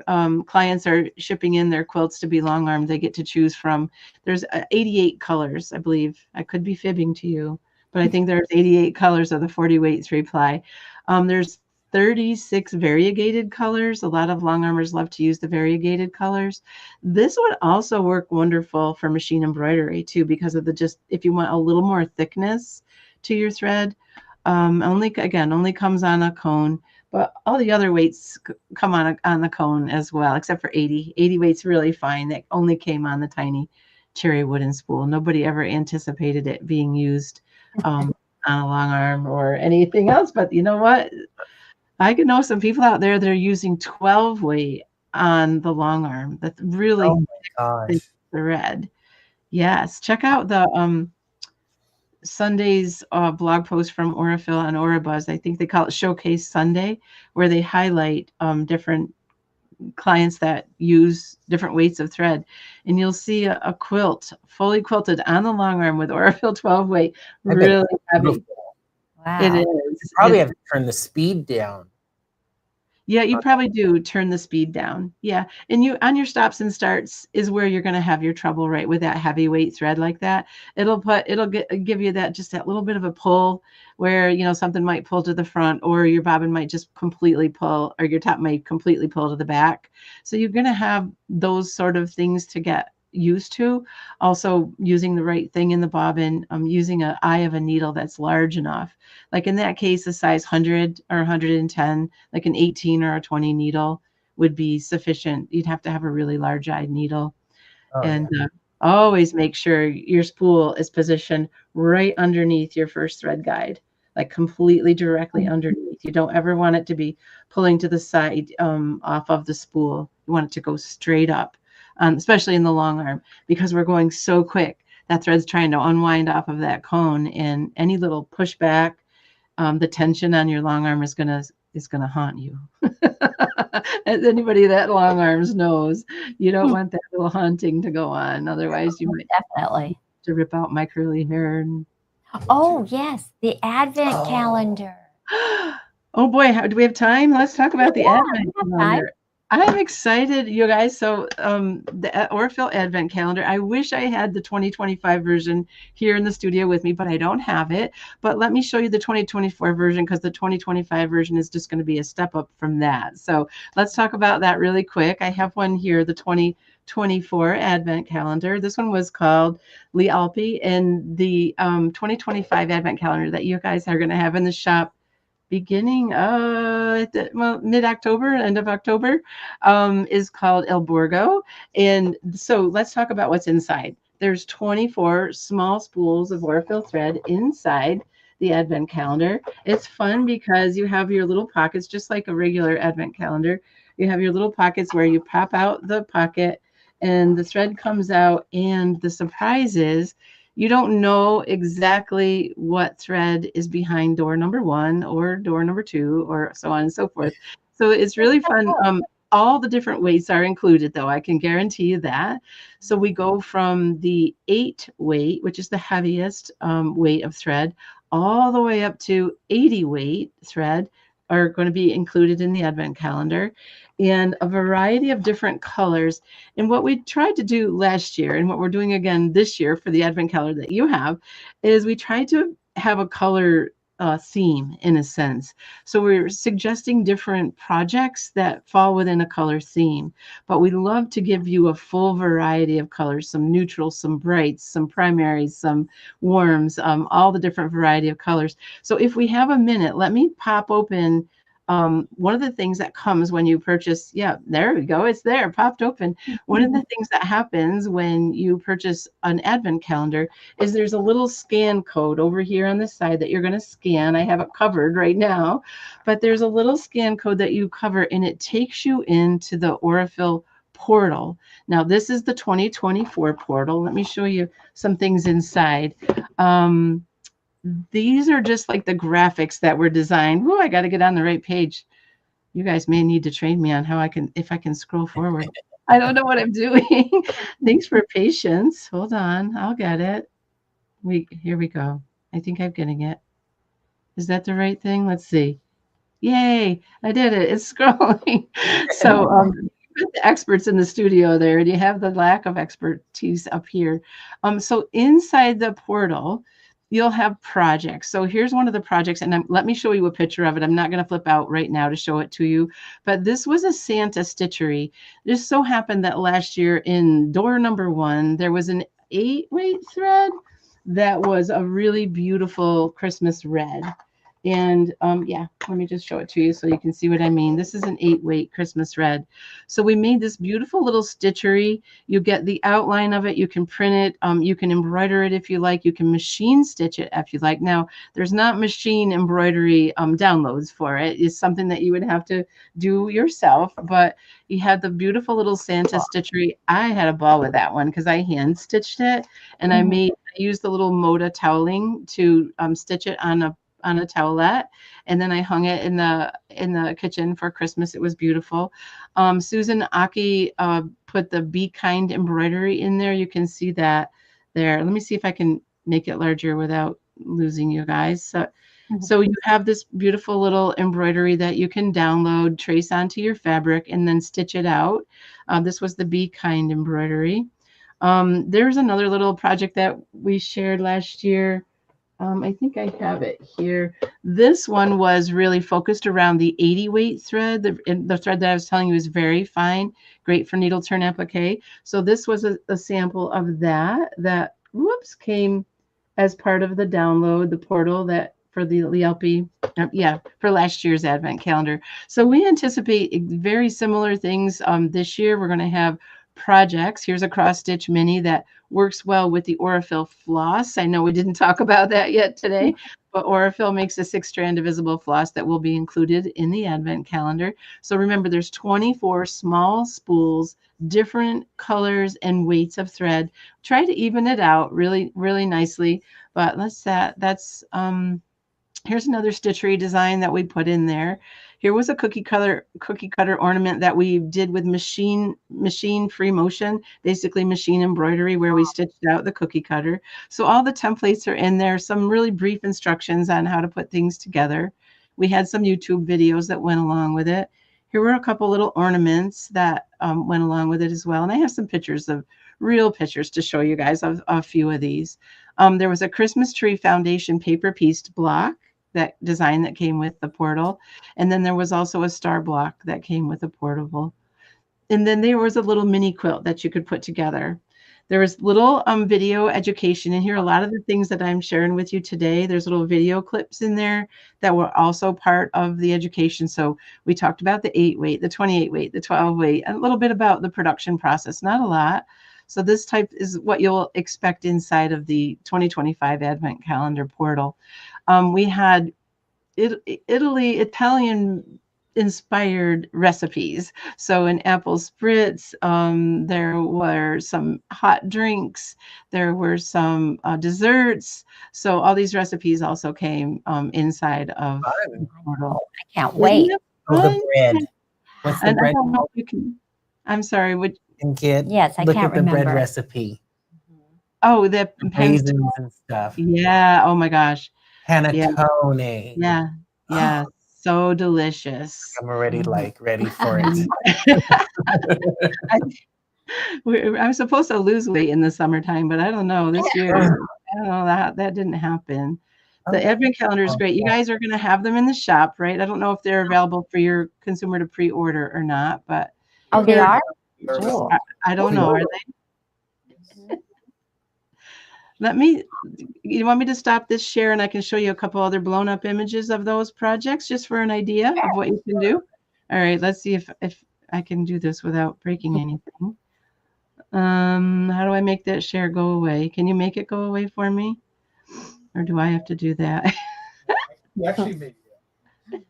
clients are shipping in their quilts to be long armed, they get to choose from, there's 88 colors, I believe. I could be fibbing to you, but I think there's 88 colors of the 40 weight 3 ply. There's 36 variegated colors. A lot of long armers love to use the variegated colors. This would also work wonderful for machine embroidery too, because of if you want a little more thickness to your thread. Only comes on a cone, but all the other weights come on the cone as well, except for 80. 80 weight's really fine. That only came on the tiny cherry wooden spool. Nobody ever anticipated it being used on a long arm or anything else. But you know what? I could know some people out there that are using 12 weight on the long arm. That's really thick thread. Yes, check out the Sunday's blog post from Aurifil and Auribuzz. I think they call it Showcase Sunday, where they highlight different clients that use different weights of thread. And you'll see a quilt fully quilted on the long arm with Aurifil 12 weight. Really heavy. Wow. It is. You probably have to turn the speed down. Yeah, you probably do turn the speed down. Yeah. And you on your stops and starts is where you're going to have your trouble, right? With that heavyweight thread like that. Give you that just that little bit of a pull where, something might pull to the front or your bobbin might just completely pull or your top might completely pull to the back. So you're going to have those sort of things to get used to. Also using the right thing in the bobbin, using an eye of a needle that's large enough. Like in that case, a size 100 or 110, like an 18 or a 20 needle would be sufficient. You'd have to have a really large eyed needle. Oh, And yeah. always make sure your spool is positioned right underneath your first thread guide, like completely directly underneath. You don't ever want it to be pulling to the side off of the spool. You want it to go straight up, especially in the long arm, because we're going so quick. That thread's trying to unwind off of that cone, and any little pushback, the tension on your long arm is gonna haunt you. As anybody that long arms knows, you don't want that little haunting to go on. Otherwise, you might Definitely. to rip out my curly hair. Oh, yes, the Advent calendar. Oh boy, do we have time? Let's talk about the Yeah, Advent we have time. calendar. I'm excited, you guys. So the Aurifil Advent calendar, I wish I had the 2025 version here in the studio with me, but I don't have it. But let me show you the 2024 version because the 2025 version is just going to be a step up from that. So let's talk about that really quick. I have one here, the 2024 Advent calendar. This one was called Lee Alpi, and the 2025 Advent calendar that you guys are going to have in the shop beginning mid-October, end of October, is called El Borgo. And so let's talk about what's inside. There's 24 small spools of Aurifil thread inside the Advent calendar. It's fun because you have your little pockets, just like a regular Advent calendar. You have your little pockets where you pop out the pocket and the thread comes out. And the surprise is you don't know exactly what thread is behind door number 1 or door number 2 or so on and so forth. So it's really fun. All the different weights are included, though. I can guarantee you that. So we go from the 8 weight, which is the heaviest weight of thread, all the way up to 80 weight thread are going to be included in the Advent calendar, and a variety of different colors. And what we tried to do last year and what we're doing again this year for the Advent calendar that you have is we tried to have a color theme in a sense. So we're suggesting different projects that fall within a color theme, but we love to give you a full variety of colors, some neutrals, some brights, some primaries, some warms, all the different variety of colors. So if we have a minute, let me pop open one of the things that comes when you purchase, yeah, there we go. It's there, popped open. One of the things that happens when you purchase an Advent calendar is there's a little scan code over here on the side that you're going to scan. I have it covered right now, but there's a little scan code that you cover and it takes you into the Aurifil portal. Now, this is the 2024 portal. Let me show you some things inside. These are just like the graphics that were designed. Oh, I got to get on the right page. You guys may need to train me on if I can scroll forward. I don't know what I'm doing. Thanks for patience. Hold on. I'll get it. Here we go. I think I'm getting it. Is that the right thing? Let's see. Yay. I did it. It's scrolling. So, the experts in the studio there, and you have the lack of expertise up here. So inside the portal, you'll have projects. So here's one of the projects, and let me show you a picture of it. I'm not going to flip out right now to show it to you, but this was a Santa stitchery. It just so happened that last year in door number 1, there was an 8 weight thread that was a really beautiful Christmas red. And yeah, let me just show it to you so you can see what I mean. This is an 8 weight Christmas red. So we made this beautiful little stitchery. You get the outline of it. You can print it. You can embroider it if you like. You can machine stitch it if you like. Now, there's not machine embroidery downloads for it. It's something that you would have to do yourself. But you had the beautiful little Santa stitchery. I had a ball with that one because I hand stitched it. And I used the little Moda toweling to stitch it on a towelette, and then I hung it in the kitchen for Christmas. It was beautiful. Susan Aki put the Be Kind embroidery in there. You can see that there. Let me see if I can make it larger without losing you guys. So So you have this beautiful little embroidery that you can download, trace onto your fabric, and then stitch it out. This was the Be Kind embroidery. There's another little project that we shared last year. I think I have it here. This one was really focused around the 80 weight thread. The thread that I was telling you is very fine, great for needle turn applique. So this was a sample of that came as part of the download, the portal that for the LP, for last year's Advent calendar. So we anticipate very similar things this year. We're going to have projects. Here's a cross stitch mini that works well with the Aurifil floss. I know we didn't talk about that yet today, but Aurifil makes a 6-strand divisible floss that will be included in the Advent calendar. So remember, there's 24 small spools, different colors and weights of thread. Try to even it out really, really nicely. But here's another stitchery design that we put in there. Here was a cookie cutter ornament that we did with machine free motion, basically machine embroidery, where we stitched out the cookie cutter. So all the templates are in there, some really brief instructions on how to put things together. We had some YouTube videos that went along with it. Here were a couple little ornaments that went along with it as well. And I have some real pictures to show you guys of a few of these. There was a Christmas tree foundation paper pieced block, that design that came with the portal. And then there was also a star block that came with a portable. And then there was a little mini quilt that you could put together. There was little video education in here. A lot of the things that I'm sharing with you today, there's little video clips in there that were also part of the education. So we talked about the 8 weight, the 28 weight, the 12 weight, a little bit about the production process, not a lot. So this type is what you'll expect inside of the 2025 Advent Calendar portal. We had Italian inspired recipes. So an apple spritz, there were some hot drinks, there were some desserts. So all these recipes also came inside of the portal. I can't wait. Oh, the bread. What's the And bread? I don't know if you can, I'm sorry, would And get Yes, I look can't at the remember. bread recipe. oh the Raisins and stuff. yeah, oh my gosh. Panettone. Yeah, so delicious. I'm already ready for it. I'm supposed to lose weight in the summertime, but I don't know this year. I don't know, that didn't happen. The Advent calendar is great. You guys are going to have them in the shop, right? I don't know if they're available for your consumer to pre-order or not, but Oh, they are? Cool. I don't know. Are they? You want me to stop this share and I can show you a couple other blown up images of those projects just for an idea of what you can do? All right, let's see if I can do this without breaking anything. How do I make that share go away? Can you make it go away for me? Or do I have to do that? You actually made it.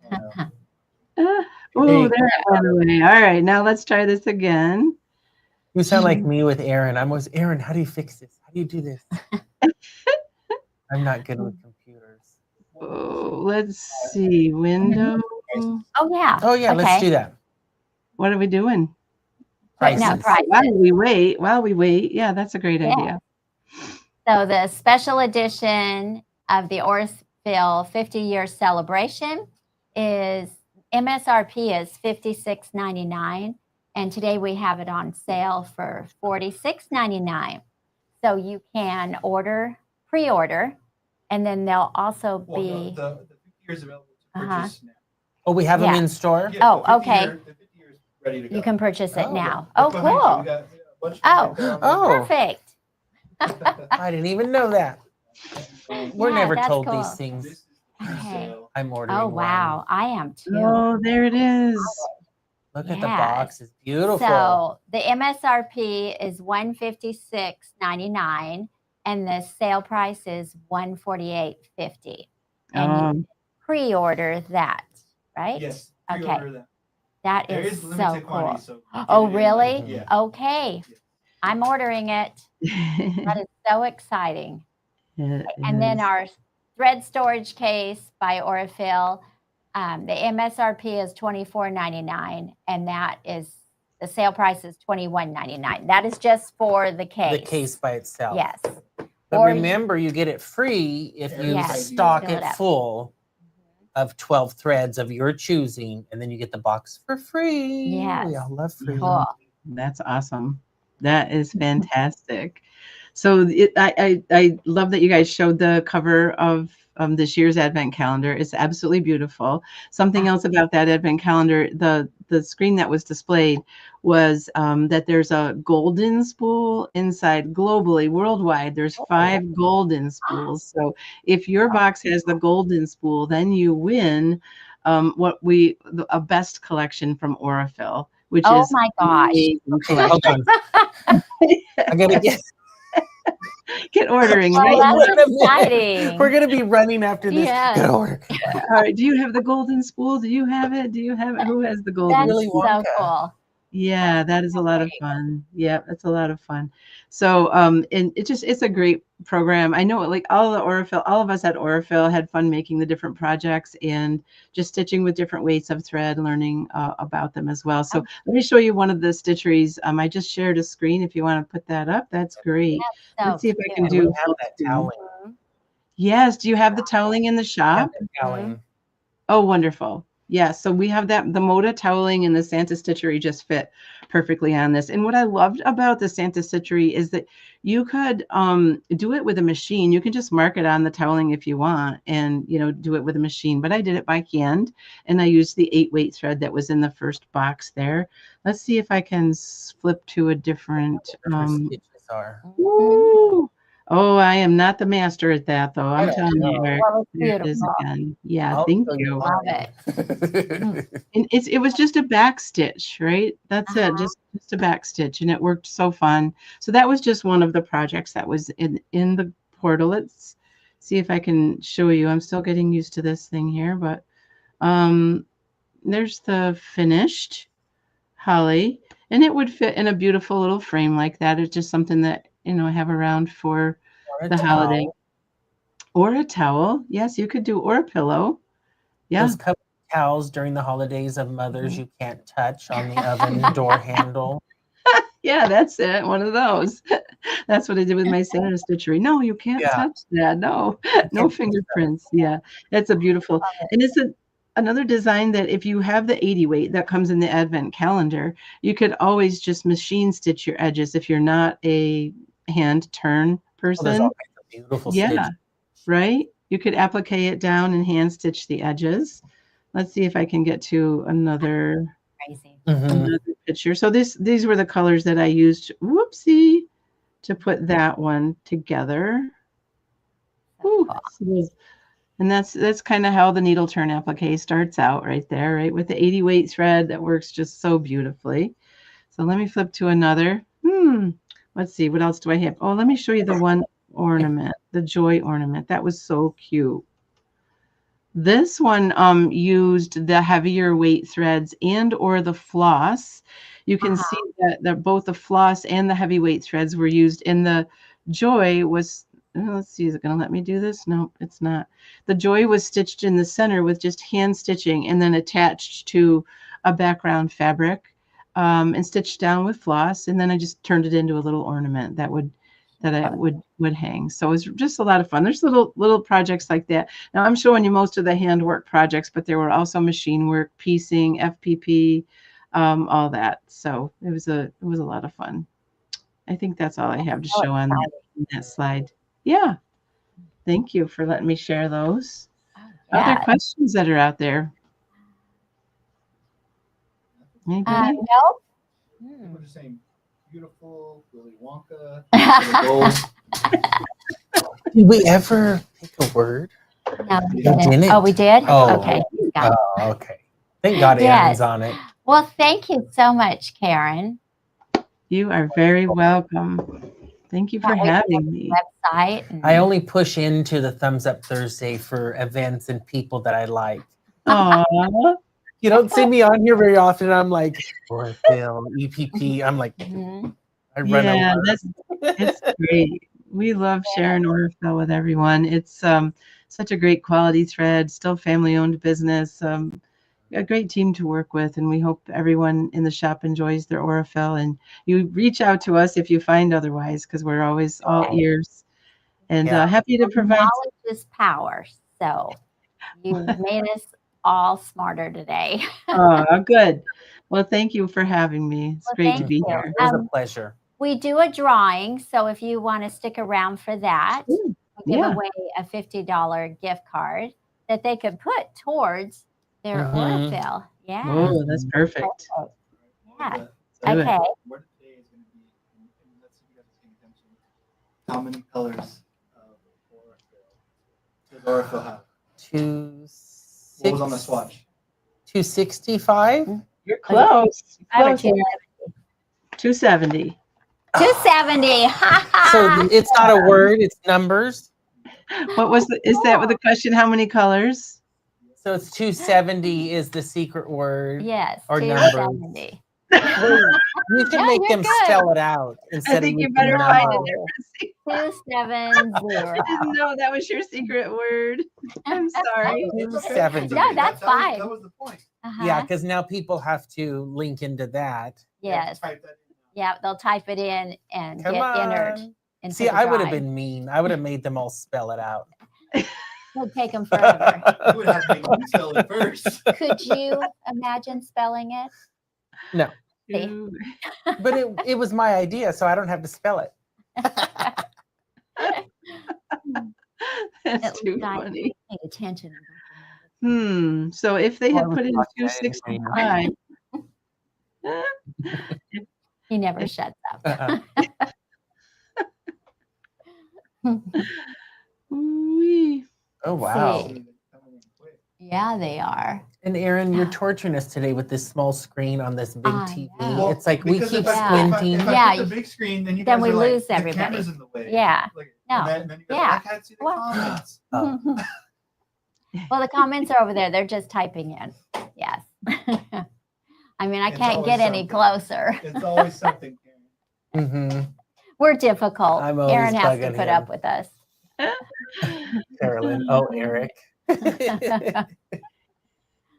Oh, there it went away. All right, now let's try this again. You sound like me with Aaron. I'm always, Aaron, how do you fix this? How do you do this? I'm not good with computers. Oh, let's see. Window. Oh, yeah. Oh, yeah, Okay. let's do that. What are we doing? Prices. No, prices. While we wait. Yeah, that's a great idea. So the special edition of the Aurifil 50-year celebration is MSRP is $56.99, and today we have it on sale for $46.99. So you can pre-order, and then they'll also be the 50 years available to purchase now. Oh, we have them in store? Yeah, oh, okay. The 50 years ready to go. You can purchase it now. Yeah. Oh, cool. We got a bunch Oh. Perfect. I didn't even know that. We're Yeah, never that's told cool. these things. Okay. I'm ordering Oh, wow. I am too. Oh, there it is. Look at the box. It's beautiful. So the MSRP is $156.99, and the sale price is $148.50. And you pre-order that, right? Yes. Okay. That is so cool. So oh, really? Yeah. Okay. Yeah. I'm ordering it. That is so exciting. And then our thread storage case by Aurifil, the MSRP is $24.99, and that is the sale price is $21.99. That is just for the case. The case by itself. Yes. But remember, you get it free if you stock it full of 12 threads of your choosing, and then you get the box for free. Yes. We all love free. Cool. That's awesome. That is fantastic. So I love that you guys showed the cover of this year's Advent calendar. It's absolutely beautiful. Something else about that Advent calendar, the screen that was displayed was that there's a golden spool inside globally, worldwide. There's 5 golden spools. So if your box has the golden spool, then you win a best collection from Aurifil, which Oh is my gosh. Okay, hold on. I gotta get ordering Oh, right now. that's exciting. We're gonna be running after this. Yes. Get order. All right. Do you have the golden spool? Do you have it? Do you have it? Who has the golden That's Willy spool? so Wonka. cool. Yeah, that is a lot of fun. Yeah, that's a lot of fun. So, and it's a great program. I know, like all of us at Aurifil had fun making the different projects and just stitching with different weights of thread, learning about them as well. So let me show you one of the stitcheries. I just shared a screen. If you want to put that up, that's great. That's so Let's see if I can We do. have that toweling. Yes. Do you have the toweling in the We shop? have that toweling. Oh, wonderful. Yeah, so we have that, the Moda toweling and the Santa stitchery just fit perfectly on this. And what I loved about the Santa stitchery is that you could do it with a machine. You can just mark it on the toweling if you want and, do it with a machine. But I did it by hand, and I used the 8-weight thread that was in the first box there. Let's see if I can flip to a different. Stitches are. Woo! Oh, I am not the master at that, though. I'm telling you, Eric. Well, it's There it is beautiful. again. Yeah, I'll thank show you. Love it. And it was just a back stitch, right? That's it, just a back stitch, and it worked so fun. So that was just one of the projects that was in the portal. Let's see if I can show you. I'm still getting used to this thing here, but there's the finished holly, and it would fit in a beautiful little frame like that. It's just something that I have around for the holiday. Or a towel. Yes, you could do, or a pillow. Yeah. Those covered towels during the holidays of mothers you can't touch on the oven door handle. Yeah, that's it. One of those. That's what I did with my Santa stitchery. No, you can't touch that. No, no fingerprints. Yeah, that's a beautiful. And it's another design that if you have the 80 weight that comes in the Advent calendar, you could always just machine stitch your edges if you're not a hand turn person. There's all kinds of beautiful stitches. Right? You could applique it down and hand stitch the edges. Let's see if I can get to another picture. So these were the colors that I used, whoopsie, to put that one together. Ooh, and that's kind of how the needle turn applique starts out right there, right? With the 80 weight thread that works just so beautifully. So let me flip to another. Let's see, what else do I have? Oh, let me show you the one ornament, the joy ornament. That was so cute. This one used the heavier weight threads and or the floss. You can see that both the floss and the heavyweight threads were used. And the joy was, let's see, is it going to let me do this? No, it's not. The joy was stitched in the center with just hand stitching and then attached to a background fabric and stitched down with floss. And then I just turned it into a little ornament that would hang. So it was just a lot of fun. There's little projects like that. Now I'm showing you most of the handwork projects, but there were also machine work, piecing, FPP, all that. So it was a lot of fun. I think that's all I have to show on that slide. Yeah. Thank you for letting me share those. Other questions that are out there? Anybody? No. We're just saying beautiful, Willy Wonka. Did we ever pick a word? No, we didn't. Oh, we did? Oh, okay. Okay. Thank God Aaron's on it. Well, thank you so much, Karen. You are very welcome. Thank you for having me. Website. I only push into the Thumbs Up Thursday for events and people that I like. Aww. You don't see me on here very often. I'm like, Aurifil, EPP. I'm like, I run over. It's great. We love sharing Aurifil with everyone. It's such a great quality thread, still family-owned business, a great team to work with, and we hope everyone in the shop enjoys their Aurifil. And you reach out to us if you find otherwise, because we're always all ears and happy to provide. Knowledge is power. So You made us all smarter today. Oh, good. Well, thank you for having me. It's Well, great to thank be you. here. It was a pleasure. We do a drawing, so if you want to stick around for that, Ooh, we give yeah. away a $50 gift card that they could put towards their Aurifil. Yeah. Oh, that's perfect. Yeah. Do it. Okay. Word today is going to be, and let's see if you guys are paying attention. How many colors does Aurifil have? What was on the swatch? 265. You're close. I have a Close. 270. 270. So it's not a word, it's numbers. What was the, is that with the question? How many colors? So it's 270 is the secret word. Yes, Or 270. You can Yeah, make you're them good. spell it out instead I think of you using better find a numbers. different secret. 270. I didn't know that was your secret word. I'm sorry. 270. No, that's fine. That was the point. Yeah, because now people have to link into that. Yes. Type that in now. Yeah, they'll type it in and Come get on. entered. Into See, the I would have drawing. been mean. I would have made them all spell it out. It would take them forever. You would have to make me spell it first. Could you imagine spelling it? No, See? Ooh, but it was my idea, so I don't have to spell it. That's too I funny. Pay attention. So if they had Well, put in okay. 265, He never shuts up. ooh-wee. Oh, wow. See. Yeah, they are. And Erin, you're torturing us today with this small screen on this big I TV. know. It's like we Because keep if I- squinting. If I Yeah. put the big screen, then you Then guys we are like, lose the everybody. camera's in the way. Yeah. Like, No. And then you guys Yeah. are like, I can't see the Well- comments. Oh. Well, the comments are over there. They're just typing in. Yes. I mean, I It's can't always get any something. closer. It's always something. Karen. Mm-hmm. We're difficult. I'm always Erin has to bugging put him. up with us. Carolyn. Oh, Eric.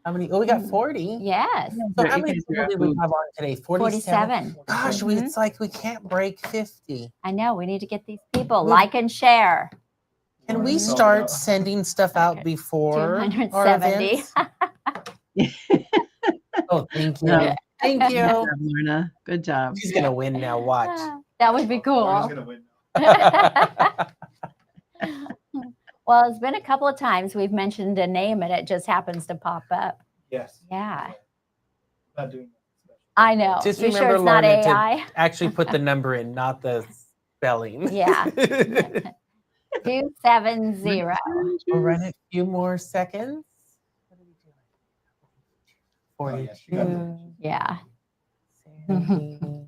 How many? Oh, we got 40. Yes. So You how many guys people are did we food. have on today? 47. 47. Gosh, Mhm. it's like we can't break 50. I know. We need to get these people. We- Like and share. Can we Mhm. start sending stuff out before our 270. events? Oh, thank you. No. Thank Good you. job, Lorna. Good job. She's going to win now. Watch. That would be Lauren's cool. gonna win. Well, it's been a couple of times we've mentioned a name and it just happens to pop up. Yes. Yeah. Not doing that. I know. Just You sure remember, it's not Lorna, to AI? actually put the number in, not the spelling. Yeah. 270. We'll run a few more seconds. What are we doing? Oh, yes, you got it. Yeah. 42.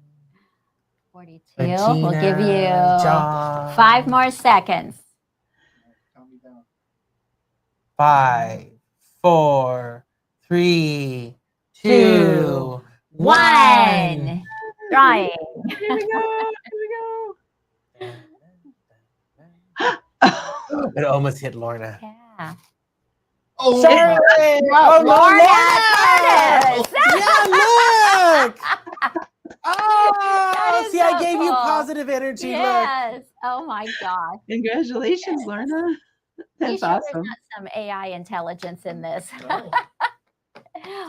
42. We'll give you John. 5 more seconds. Count me down. 5, 4, 3, 2, 1. Drawing. Here we go. It almost hit Lorna. Yeah. Oh, Sorry. Lorna Yeah, look. That Oh, is see, I so gave you cool. positive energy. Look. Yes. Oh my gosh. Congratulations, Lorna. You That's sure awesome. there's not some AI intelligence in this? No.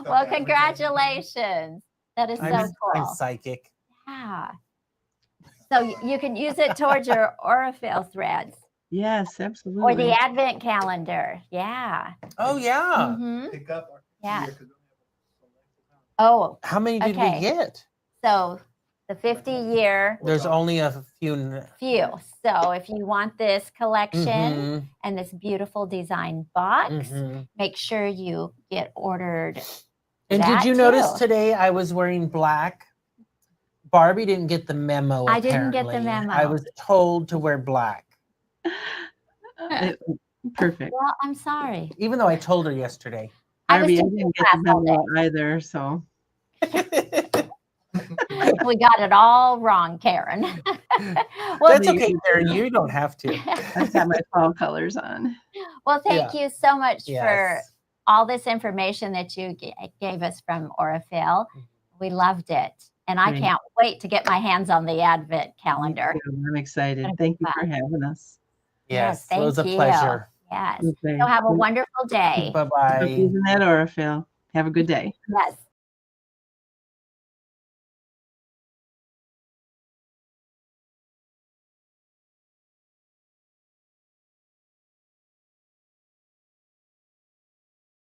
Well, congratulations. That is so I'm cool. psychic. Yeah. So you can use it towards your Aurifil threads Yes, absolutely. or the Advent calendar. Yeah. Oh, yeah. Mhm. Pick up our Yeah. here 'cause we don't have a select amount. Oh, How many did Okay. we get? so the 50-year There's only a few. few. So if you want this collection Mhm, and this beautiful design box, mhm. make sure you get ordered. And That did you notice too. today I was wearing black? Barbie didn't get the memo. I didn't get the apparently. memo. I was told to wear black, Perfect. Well, I'm sorry. even though I told her yesterday. I was Barbie, I taking didn't get class the all day. memo either, so We got it all wrong, Karen. Well, That's okay, Karen. You don't have to. I've got my fall colors on. well, thank you so much for Yes. all this information that you gave us from Aurifil. We loved it. And I Great. can't wait to get my hands on the Advent calendar. I'm excited. Gonna be Thank you fun. for having us. Yes, it thank was a you. pleasure. Yes. Okay. So have a wonderful day. Bye-bye. Using that Aurifil. Have a good day. Yes.